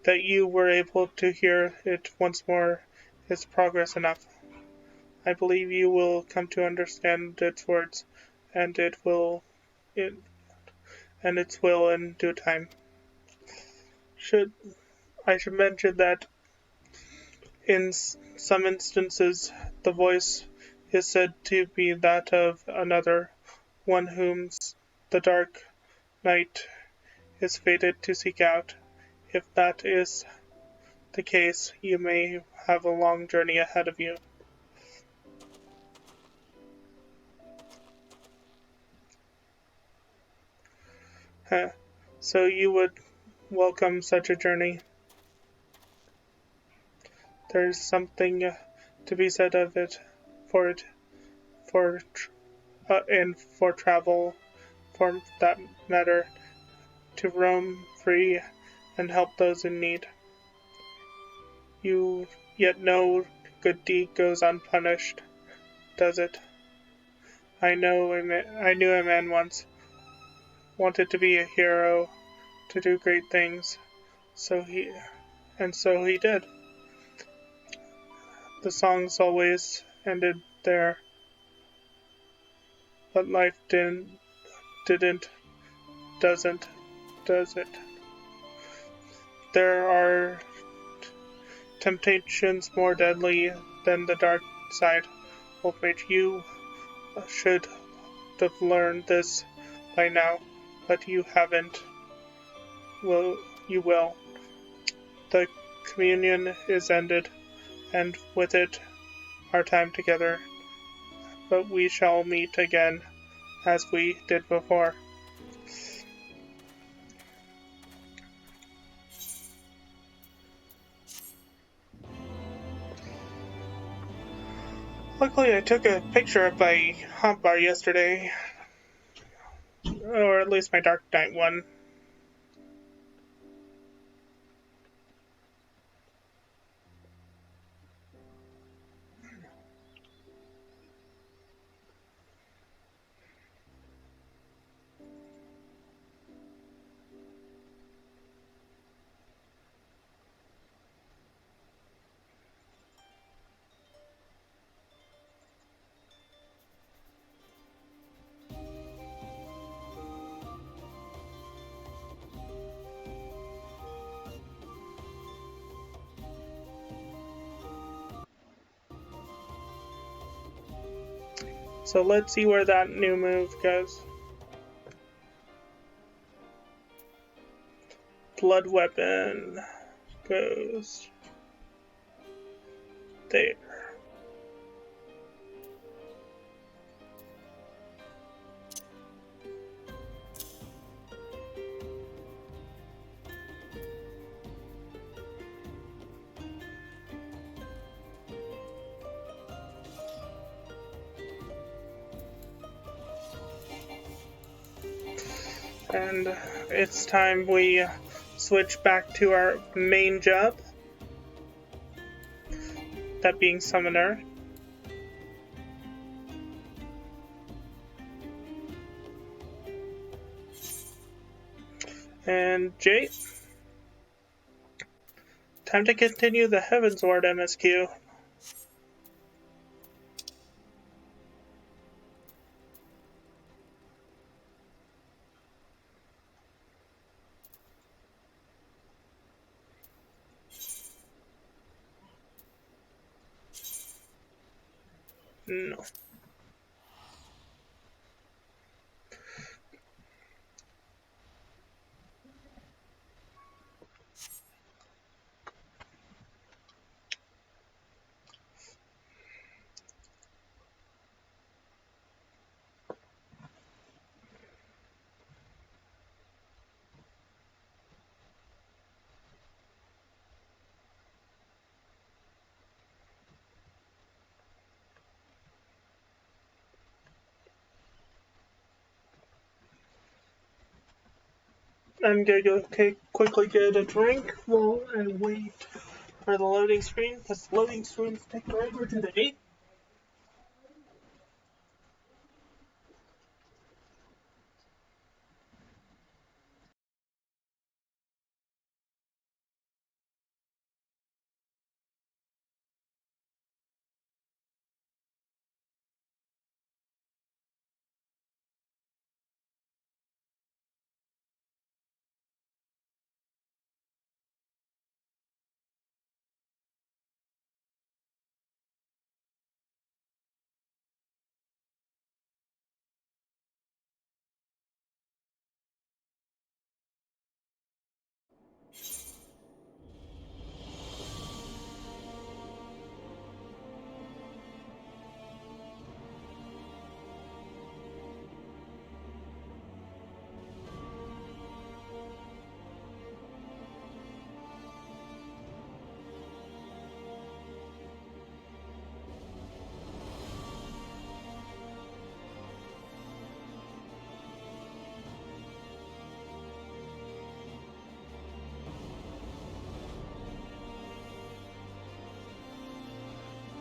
That you were able to hear it once more is progress enough. I believe you will come to understand its words, and its will in due time. I should mention that in some instances the voice is said to be that of another, one whom the dark night is fated to seek out. If that is the case, you may have a long journey ahead of you. So you would welcome such a journey? There's something to be said of it, for and for travel, for that matter, to roam free and help those in need. Yet no good deed goes unpunished, does it? I knew a man once, wanted to be a hero, to do great things, so he did. The songs always ended there, but life doesn't, does it? There are temptations more deadly than the dark side, which you should have learned this by now, but you haven't. You will. The communion is ended, and with it our time together, but we shall meet again as we did before. Luckily, I took a picture of my hotbar yesterday, or at least my Dark Knight one. So let's see where that new move goes. Blood weapon goes there. And it's time we switch back to our main job, that being Summoner. And Jay, time to continue the Heavensward MSQ. No. I'm gonna go quickly get a drink and wait for the loading screen, because loading screens take forever today.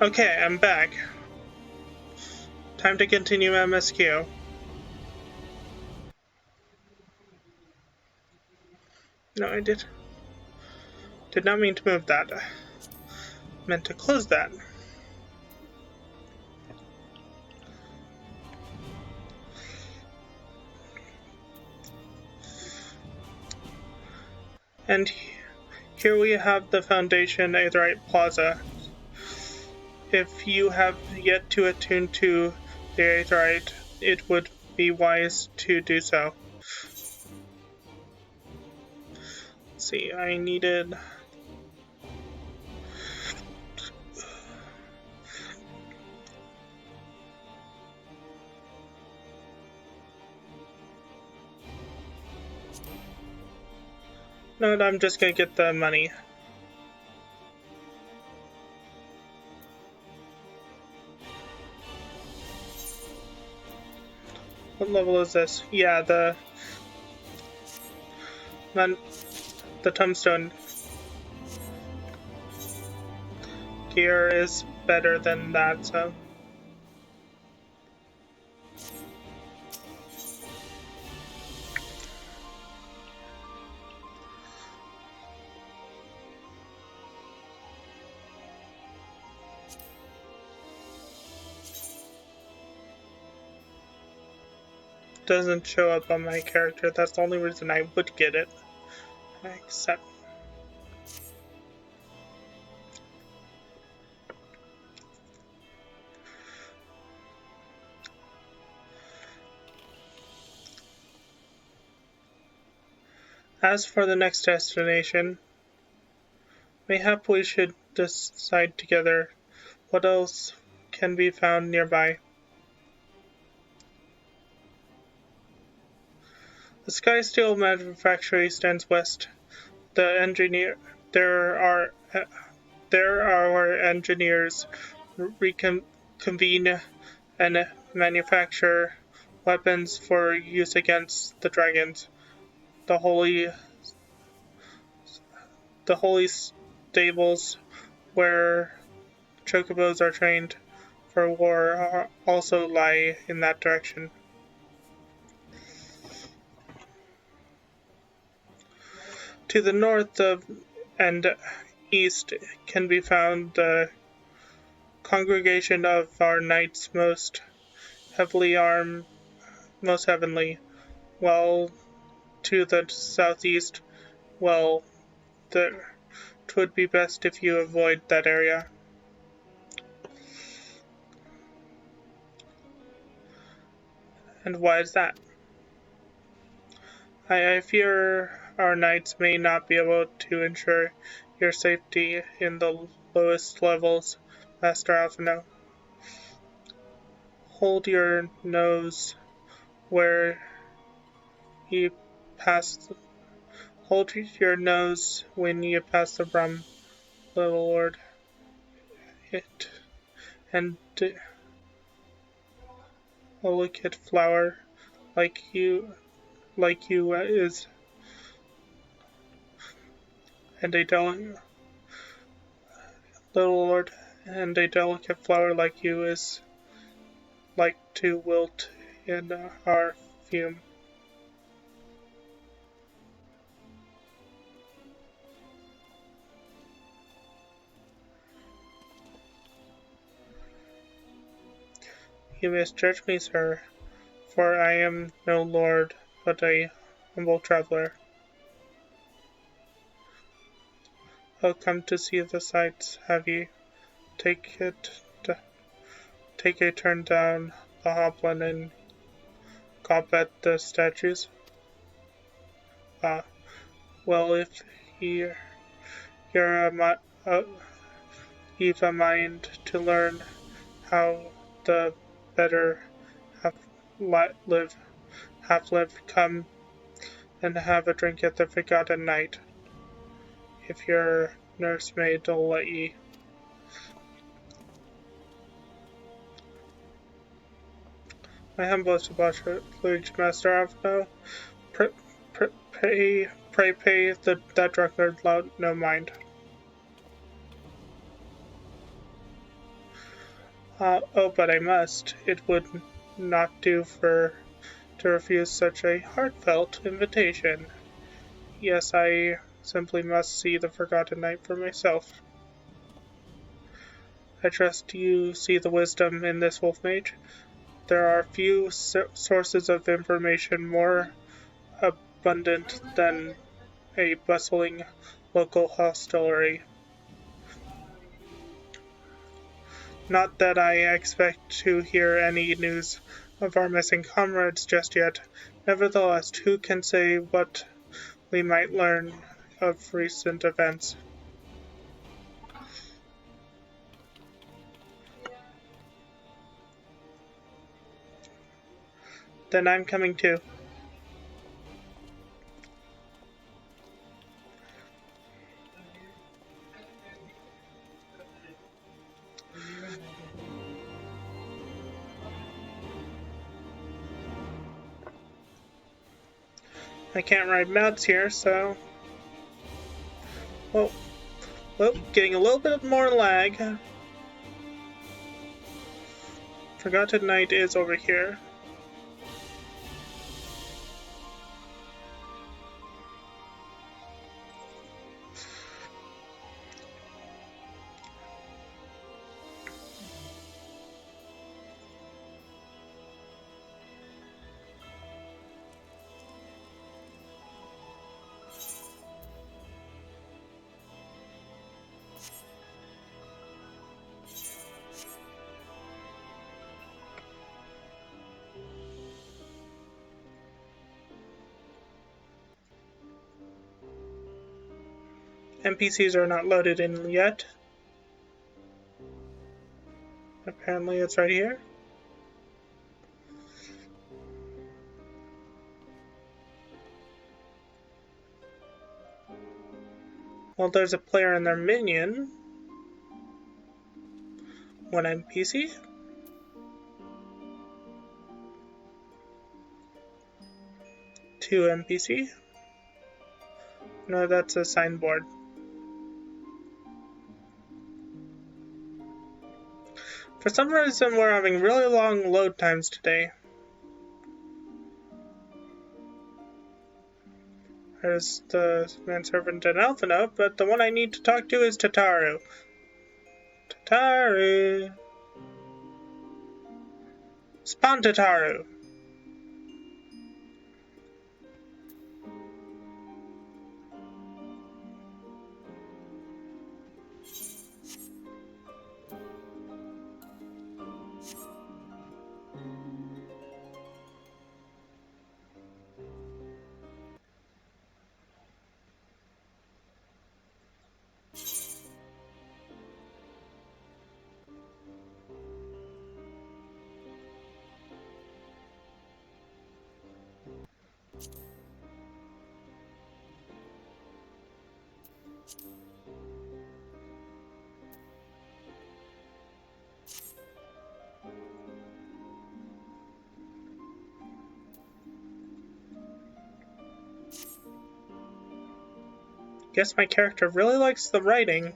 Okay, I'm back. Time to continue MSQ. No, I did not mean to move that. I meant to close that. And here we have the Foundation Aetheryte Plaza. If you have yet to attune to the Aetheryte, it would be wise to do so. Let's see, I needed... No, I'm just gonna get the money. What level is this? Yeah, the tombstone gear is better than that, so. Doesn't show up on my character. That's the only reason I would get it. Except. As for the next destination, mayhap we should decide together what else can be found nearby. The Sky Steel Manufactory stands west. There are our engineers reconvene and manufacture weapons for use against the dragons. The holy stables where chocobos are trained for war also lie in that direction. To the north and east can be found the congregation of our knights most heavenly, while to the southeast, well, twould be best if you avoid that area. And why is that? I fear our knights may not be able to ensure your safety in the lowest levels, Master Alphino. Hold your nose where you pass. Hold your nose when you pass the brum, little lord. It and a delicate flower like you is, and a delicate little lord, and a delicate flower like you is like to wilt in our fume. You misjudge me, sir, for I am no lord, but a humble traveler. Oh, come to see the sights, have ye? Take a turn down the Hoplin and gawp at the statues. Ah, well, if you're you've a mind to learn how the better half live, come and have a drink at the Forgotten Night. If your nursemaid'll let ye. My humblest apologies, Master Alphino. Pray pay that drunkard no mind. Oh, but I must. It would not do to refuse such a heartfelt invitation. Yes, I simply must see the Forgotten Night for myself. I trust you see the wisdom in this wolf mage. There are few sources of information more abundant than a bustling local hostelry. Not that I expect to hear any news of our missing comrades just yet. Nevertheless, who can say what we might learn of recent events? Then I'm coming too. I can't ride mounts here, so... Well, getting a little bit more lag. Forgotten Knight is over here. NPCs are not loaded in yet. Apparently it's right here. Well, there's a player and their minion. One NPC. Two NPC. No, that's a signboard. For some reason, we're having really long load times today. There's the manservant and Alpha Note, but the one I need to talk to is Tataru. Tataru. Spawn Tataru. Guess my character really likes the writing.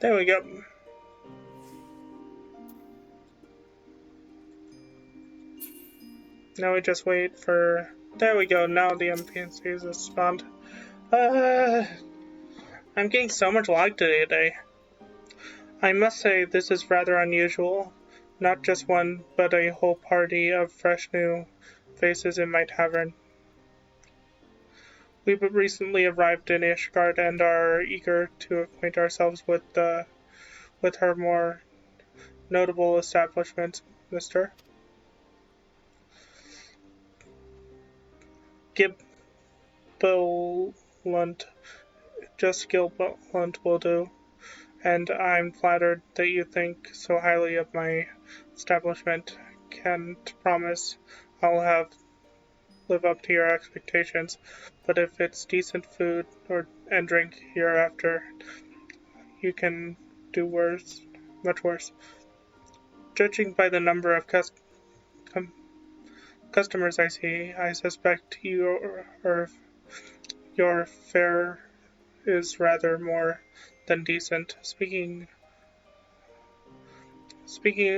There we go. Now we just wait for... There we go, now the NPCs have spawned. I'm getting so much lag today. I must say this is rather unusual. Not just one, but a whole party of fresh new faces in my tavern. We've recently arrived in Ishgard and are eager to acquaint ourselves with her more notable establishments, Mr. Gilblunt. Just Gilblunt will do, and I'm flattered that you think so highly of my establishment. Can't promise I'll live up to your expectations, but if it's decent food and drink hereafter, you can do worse, much worse. Judging by the number of customers I see, I suspect your fare is rather more than decent. Speaking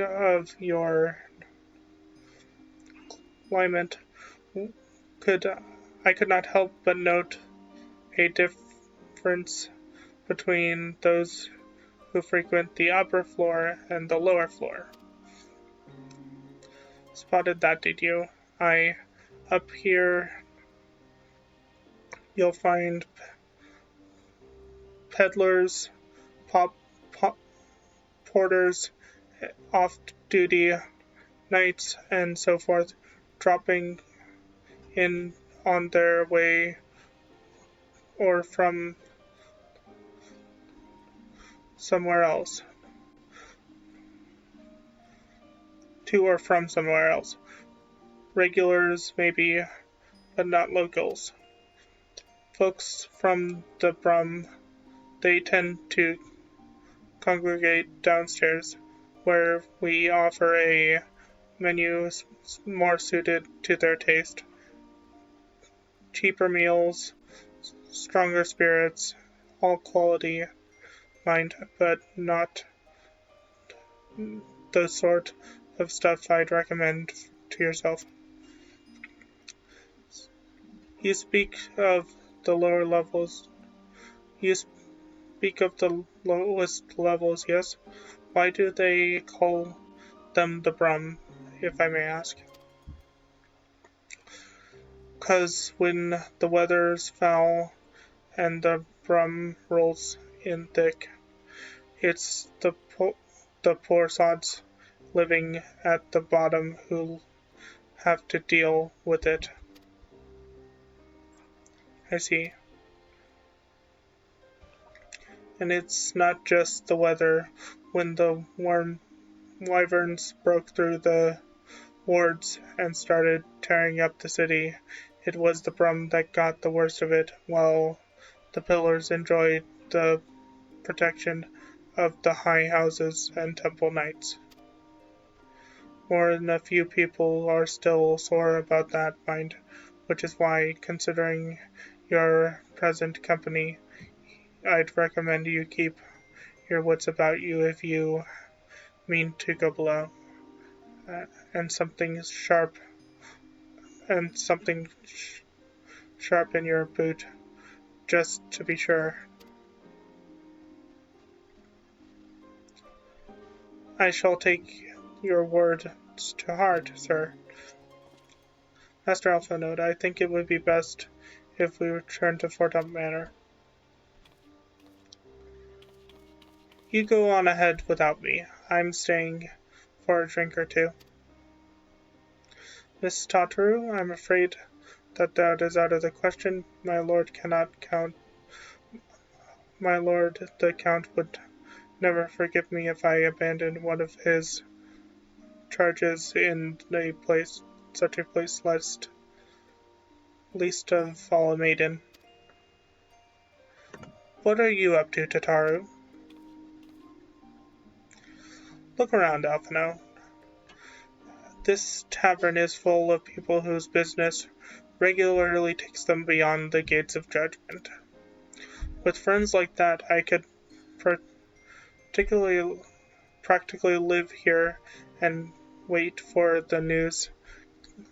of your climate, I could not help but note a difference between those who frequent the upper floor and the lower floor. Spotted that, did you? Up here you'll find peddlers, porters, off-duty knights, and so forth, dropping in on their way or from somewhere else. to or from somewhere else. Regulars, maybe, but not locals. Folks from the Brum, they tend to congregate downstairs, where we offer a menu more suited to their taste. Cheaper meals, stronger spirits, all quality, mind, but not the sort of stuff I'd recommend to yourself. You speak of the lower levels. You speak of the lowest levels, yes? Why do they call them the Brum, if I may ask? 'Cause when the weather's foul and the Brum rolls in thick, it's the poor sods living at the bottom who have to deal with it. I see. And it's not just the weather. When the wyverns broke through the wards and started tearing up the city, it was the Brum that got the worst of it, while the pillars enjoyed the protection of the high houses and temple knights. More than a few people are still sore about that, mind, which is why, considering your present company, I'd recommend you keep your wits about you if you mean to go below, and something sharp in your boot, just to be sure. I shall take your words to heart, sir. Master Alphanode, I think it would be best if we return to Fort Dump Manor. You go on ahead without me. I'm staying for a drink or two. Miss Tataru, I'm afraid that is out of the question. My lord the Count would never forgive me if I abandoned one of his charges in such a place, least of all a maiden. What are you up to, Tataru? Look around, Alphino. This tavern is full of people whose business regularly takes them beyond the gates of judgment. With friends like that, I could practically live here and wait for the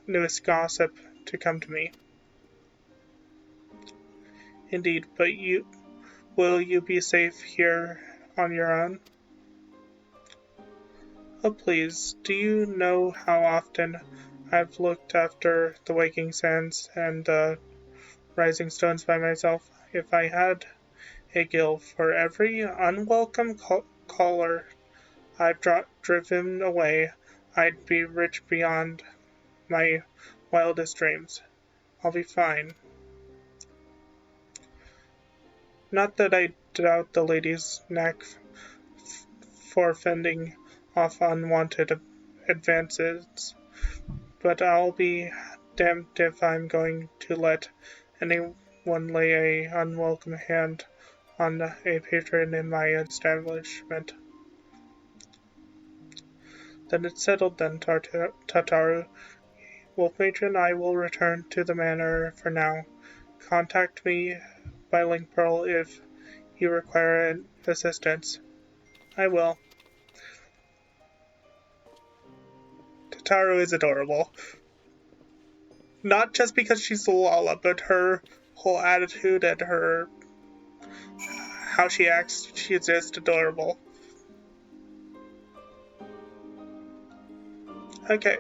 newest gossip to come to me. Indeed, but will you be safe here on your own? Oh, please, do you know how often I've looked after the waking sands and the rising stones by myself? If I had a gill for every unwelcome caller I've driven away, I'd be rich beyond my wildest dreams. I'll be fine. Not that I doubt the lady's knack for fending off unwanted advances, but I'll be damned if I'm going to let anyone lay an unwelcome hand on a patron in my establishment. Then it's settled then, Tataru. Wolfmage and I will return to the manor for now. Contact me by link pearl if you require assistance. I will. Tataru is adorable. Not just because she's Lala, but her whole attitude and how she acts, she's just adorable. Okay.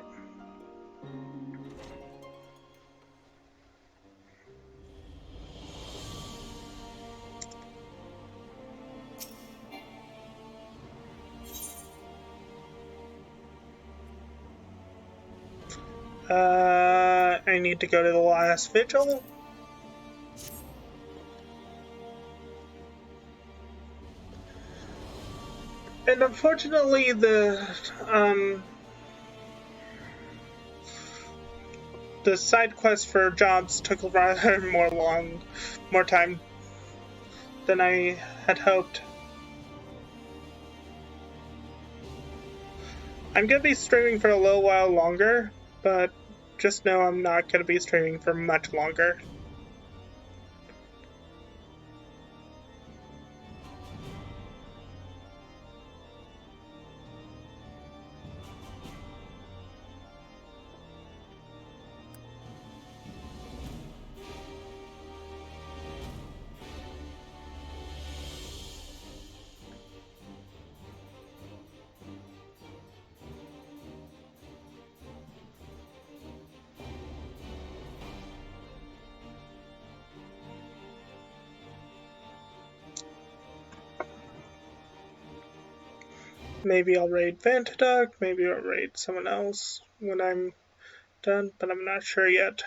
I need to go to the last vigil. And unfortunately, the the side quest for jobs took rather more time than I had hoped. I'm gonna be streaming for a little while longer, but just know I'm not gonna be streaming for much longer. Maybe I'll raid Vantaduck, maybe I'll raid someone else when I'm done, but I'm not sure yet.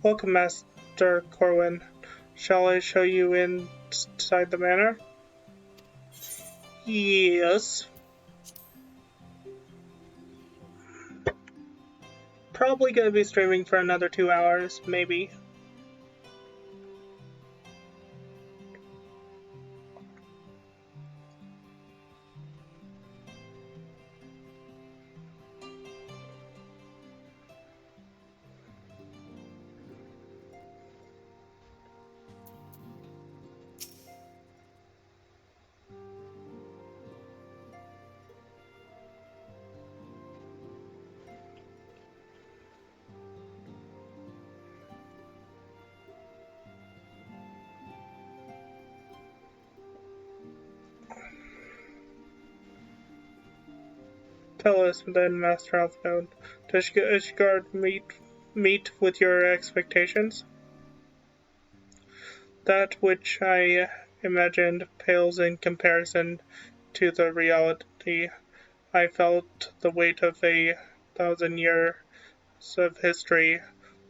Welcome, Master Corwin. Shall I show you inside the manor? Yes. Probably gonna be streaming for another 2 hours, maybe. Tell us then, Master Alphonode, does Ishgard meet with your expectations? That which I imagined pales in comparison to the reality. I felt the weight of 1,000 years of history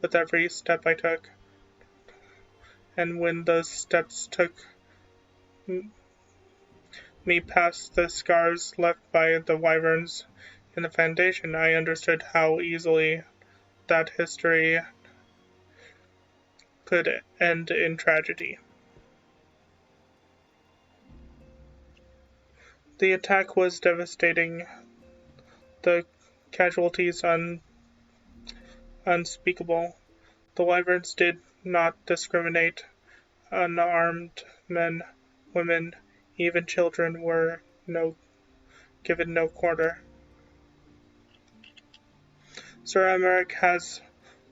with every step I took. And when those steps took me past the scars left by the wyverns in the foundation, I understood how easily that history could end in tragedy. The attack was devastating, the casualties unspeakable. The wyverns did not discriminate. Unarmed men, women, even children were given no quarter. Sir Emeric has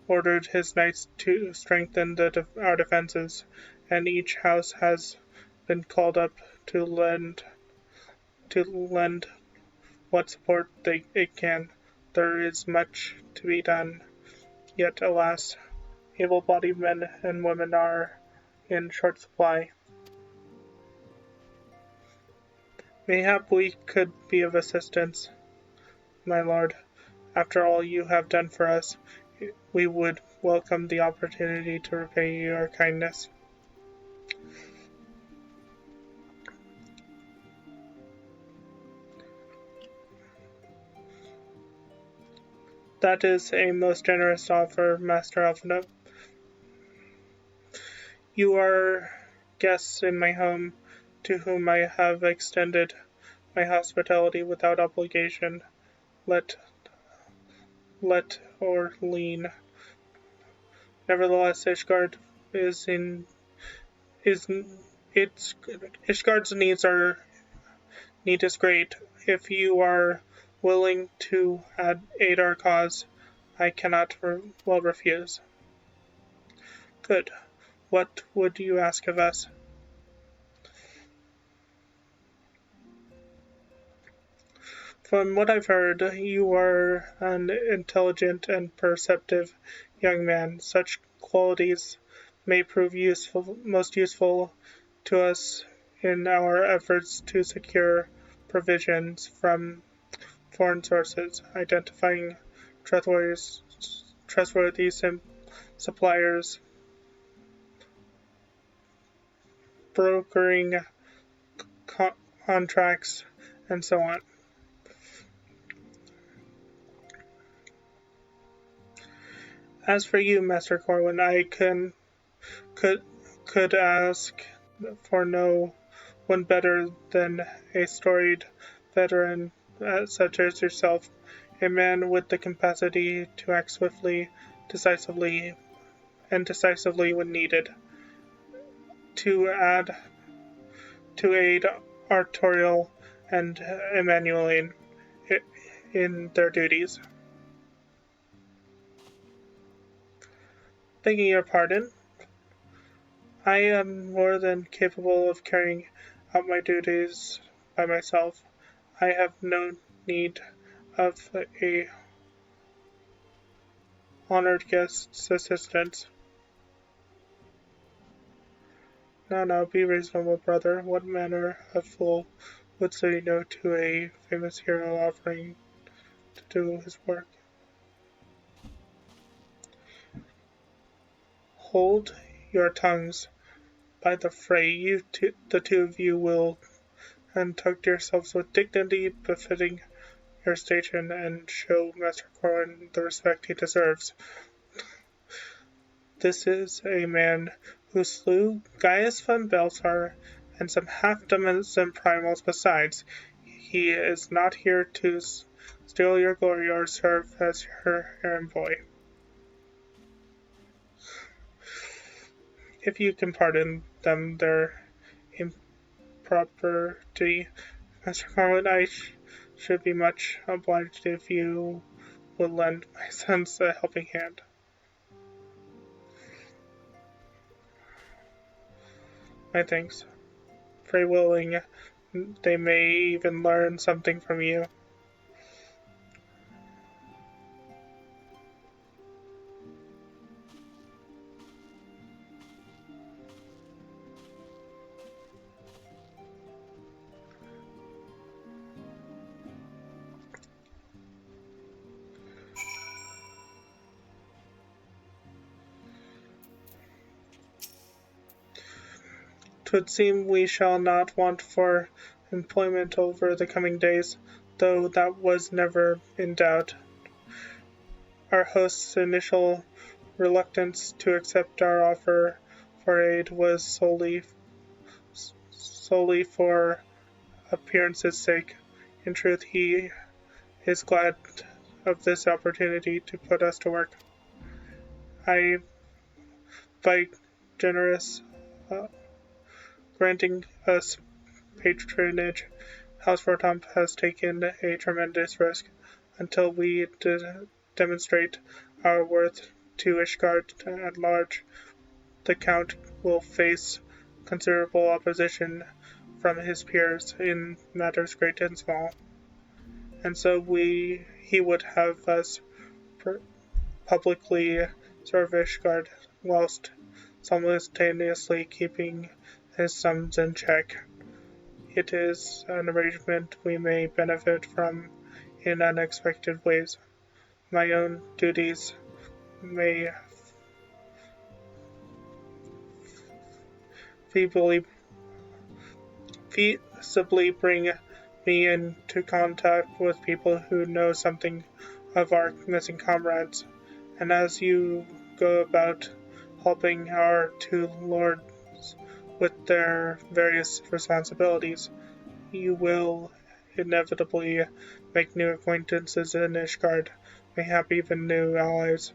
ordered his knights to strengthen our defenses, and each house has been called up to lend what support it can. There is much to be done, yet alas, able-bodied men and women are in short supply. Mayhap we could be of assistance, my lord. After all you have done for us, we would welcome the opportunity to repay your kindness. That is a most generous offer, Master Alphonode. You are guests in my home, to whom I have extended my hospitality without obligation. Let or lean. Nevertheless, Ishgard's need is great. If you are willing to aid our cause, I cannot well refuse. Good. What would you ask of us? From what I've heard, you are an intelligent and perceptive young man. Such qualities may prove most useful to us in our efforts to secure provisions from foreign sources, identifying trustworthy suppliers, brokering contracts, and so on. As for you, Master Corwin, I could ask for no one better than a storied veteran such as yourself, a man with the capacity to act swiftly, decisively, when needed, to aid Artorial and Emmanueline in their duties. Begging your pardon, I am more than capable of carrying out my duties by myself. I have no need of a honored guest's assistance. No, be reasonable, brother. What manner of fool would say no to a famous hero offering to do his work? Hold your tongues. By the fray, the two of you will conduct yourselves with dignity befitting your station and show Master Corwin the respect he deserves. This is a man who slew Gaius von Belsar and some half-dozen primals besides. He is not here to steal your glory or serve as your errand boy. If you can pardon them their impropriety, Master Corwin, I should be much obliged if you would lend my sons a helping hand. My thanks. Pray willing, they may even learn something from you. Twould seem we shall not want for employment over the coming days, though that was never in doubt. Our host's initial reluctance to accept our offer for aid was solely for appearance's sake. In truth, he is glad of this opportunity to put us to work. By generous granting us patronage, House Rotomp has taken a tremendous risk. Until we demonstrate our worth to Ishgard at large, the Count will face considerable opposition from his peers in matters great and small. And so he would have us publicly serve Ishgard whilst simultaneously keeping his sums in check. It is an arrangement we may benefit from in unexpected ways. My own duties may feasibly bring me into contact with people who know something of our missing comrades, and as you go about helping our two lords with their various responsibilities, you will inevitably make new acquaintances in Ishgard, mayhap even new allies.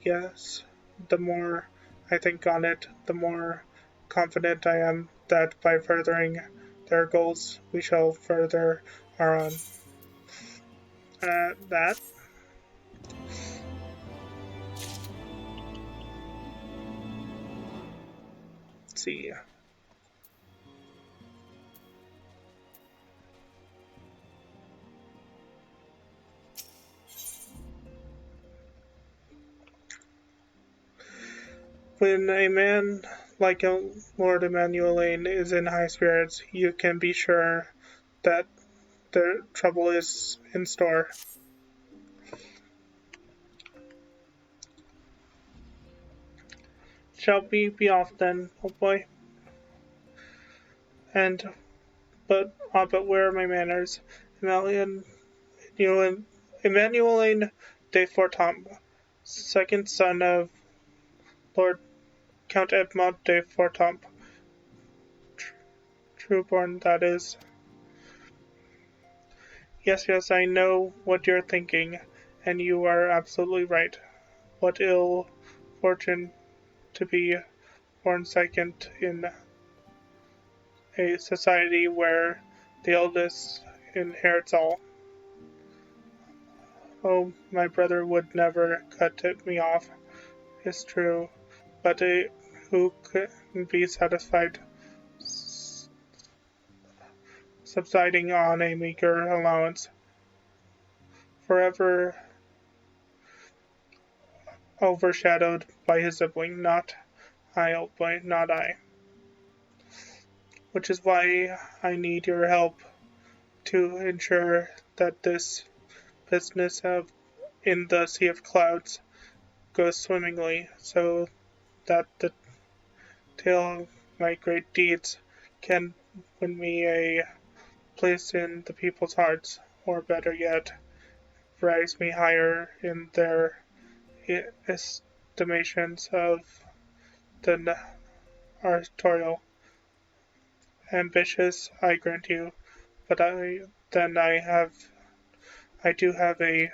Yes, the more I think on it, the more confident I am that by furthering their goals, we shall further our own. That. Let's see. When a man like Lord Emmanuelaine is in high spirits, you can be sure that the trouble is in store. Shall we be off then, old boy? But where are my manners? Emmanuel, Emmanuelaine de Fortamp, second son of Lord Count Edmond de Fortamp, trueborn that is. Yes, I know what you're thinking, and you are absolutely right. What ill fortune to be born second in a society where the eldest inherits all. Oh, my brother would never cut me off, it's true, but who can be satisfied subsiding on a meager allowance, forever overshadowed by his sibling? Not I, old boy, not I. Which is why I need your help to ensure that this business of in the Sea of Clouds goes swimmingly, so that the tale of my great deeds can win me a place in the people's hearts, or better yet, rise me higher in their estimations of the artorial. Ambitious, I grant you, but I do have a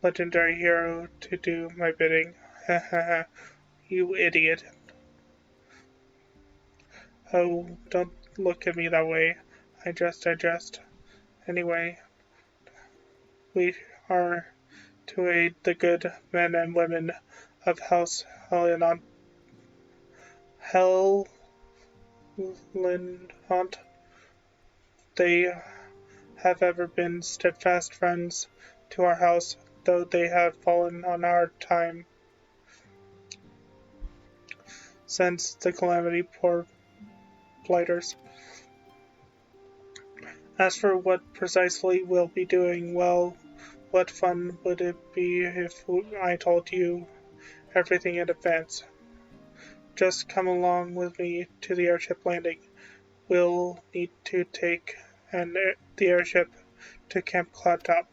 legendary hero to do my bidding. You idiot. Oh, don't look at me that way. I jest. Anyway, we are to aid the good men and women of House Hellenhont. They have ever been steadfast friends to our house, though they have fallen on our time since the calamity, poor blighters. As for what precisely we'll be doing, well, what fun would it be if I told you everything in advance? Just come along with me to the airship landing. We'll need to take the airship to Camp Cloudtop.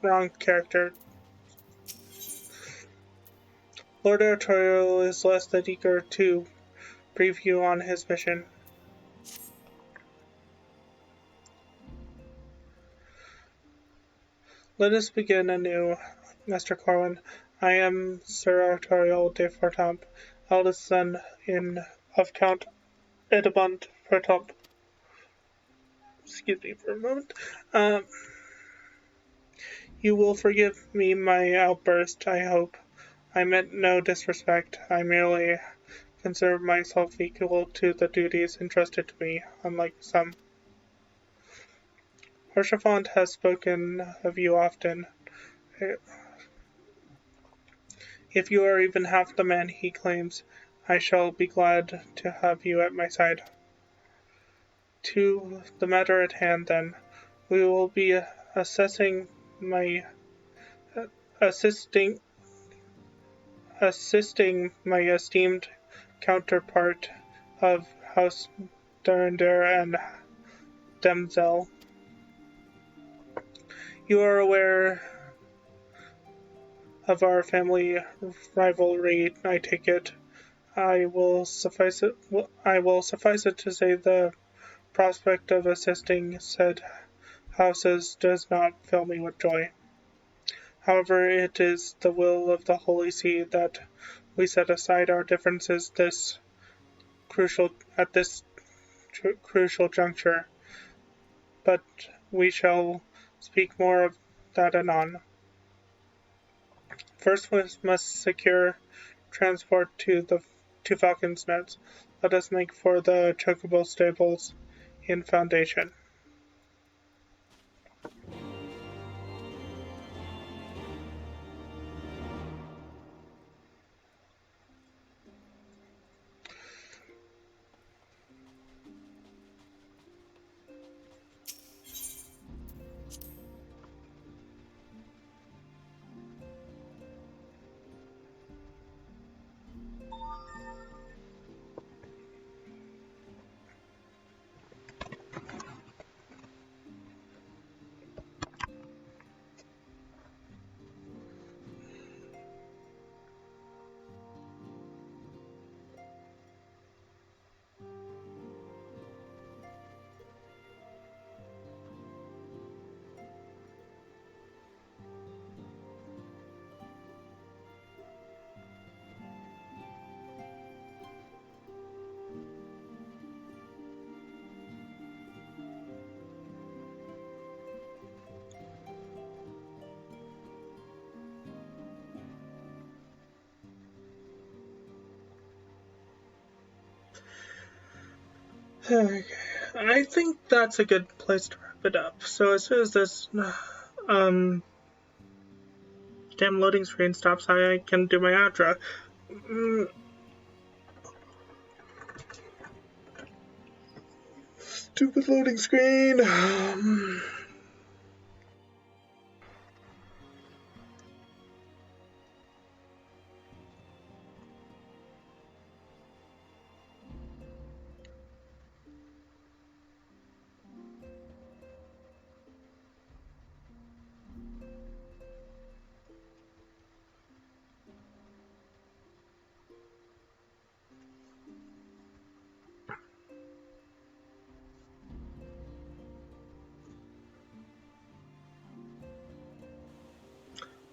Wrong character. Lord Artorial is less than eager to brief you on his mission. Let us begin anew, Master Corwin. I am Sir Artorial de Fortamp, eldest son of Count Edmond Fortamp. Excuse me for a moment. You will forgive me my outburst, I hope. I meant no disrespect. I merely consider myself equal to the duties entrusted to me, unlike some. Haurchefant has spoken of you often. If you are even half the man he claims, I shall be glad to have you at my side. To the matter at hand, then, we will be assisting my esteemed counterpart of House Durandar and Demzel. You are aware of our family rivalry, I take it. I will suffice it to say the prospect of assisting said houses does not fill me with joy. However, it is the will of the Holy See that we set aside our differences at this crucial juncture, but we shall speak more of that anon. First, we must secure transport to Falcon's Nest. Let us make for the chocobo stables in Foundation. I think that's a good place to wrap it up. So as soon as this damn loading screen stops, I can do my outro. Stupid loading screen.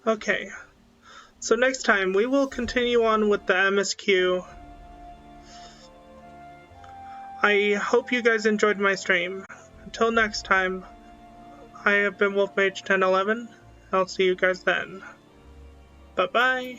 Okay, so next time we will continue on with the MSQ. I hope you guys enjoyed my stream. Until next time, I have been Wolfmage1011. I'll see you guys then. Bye-bye.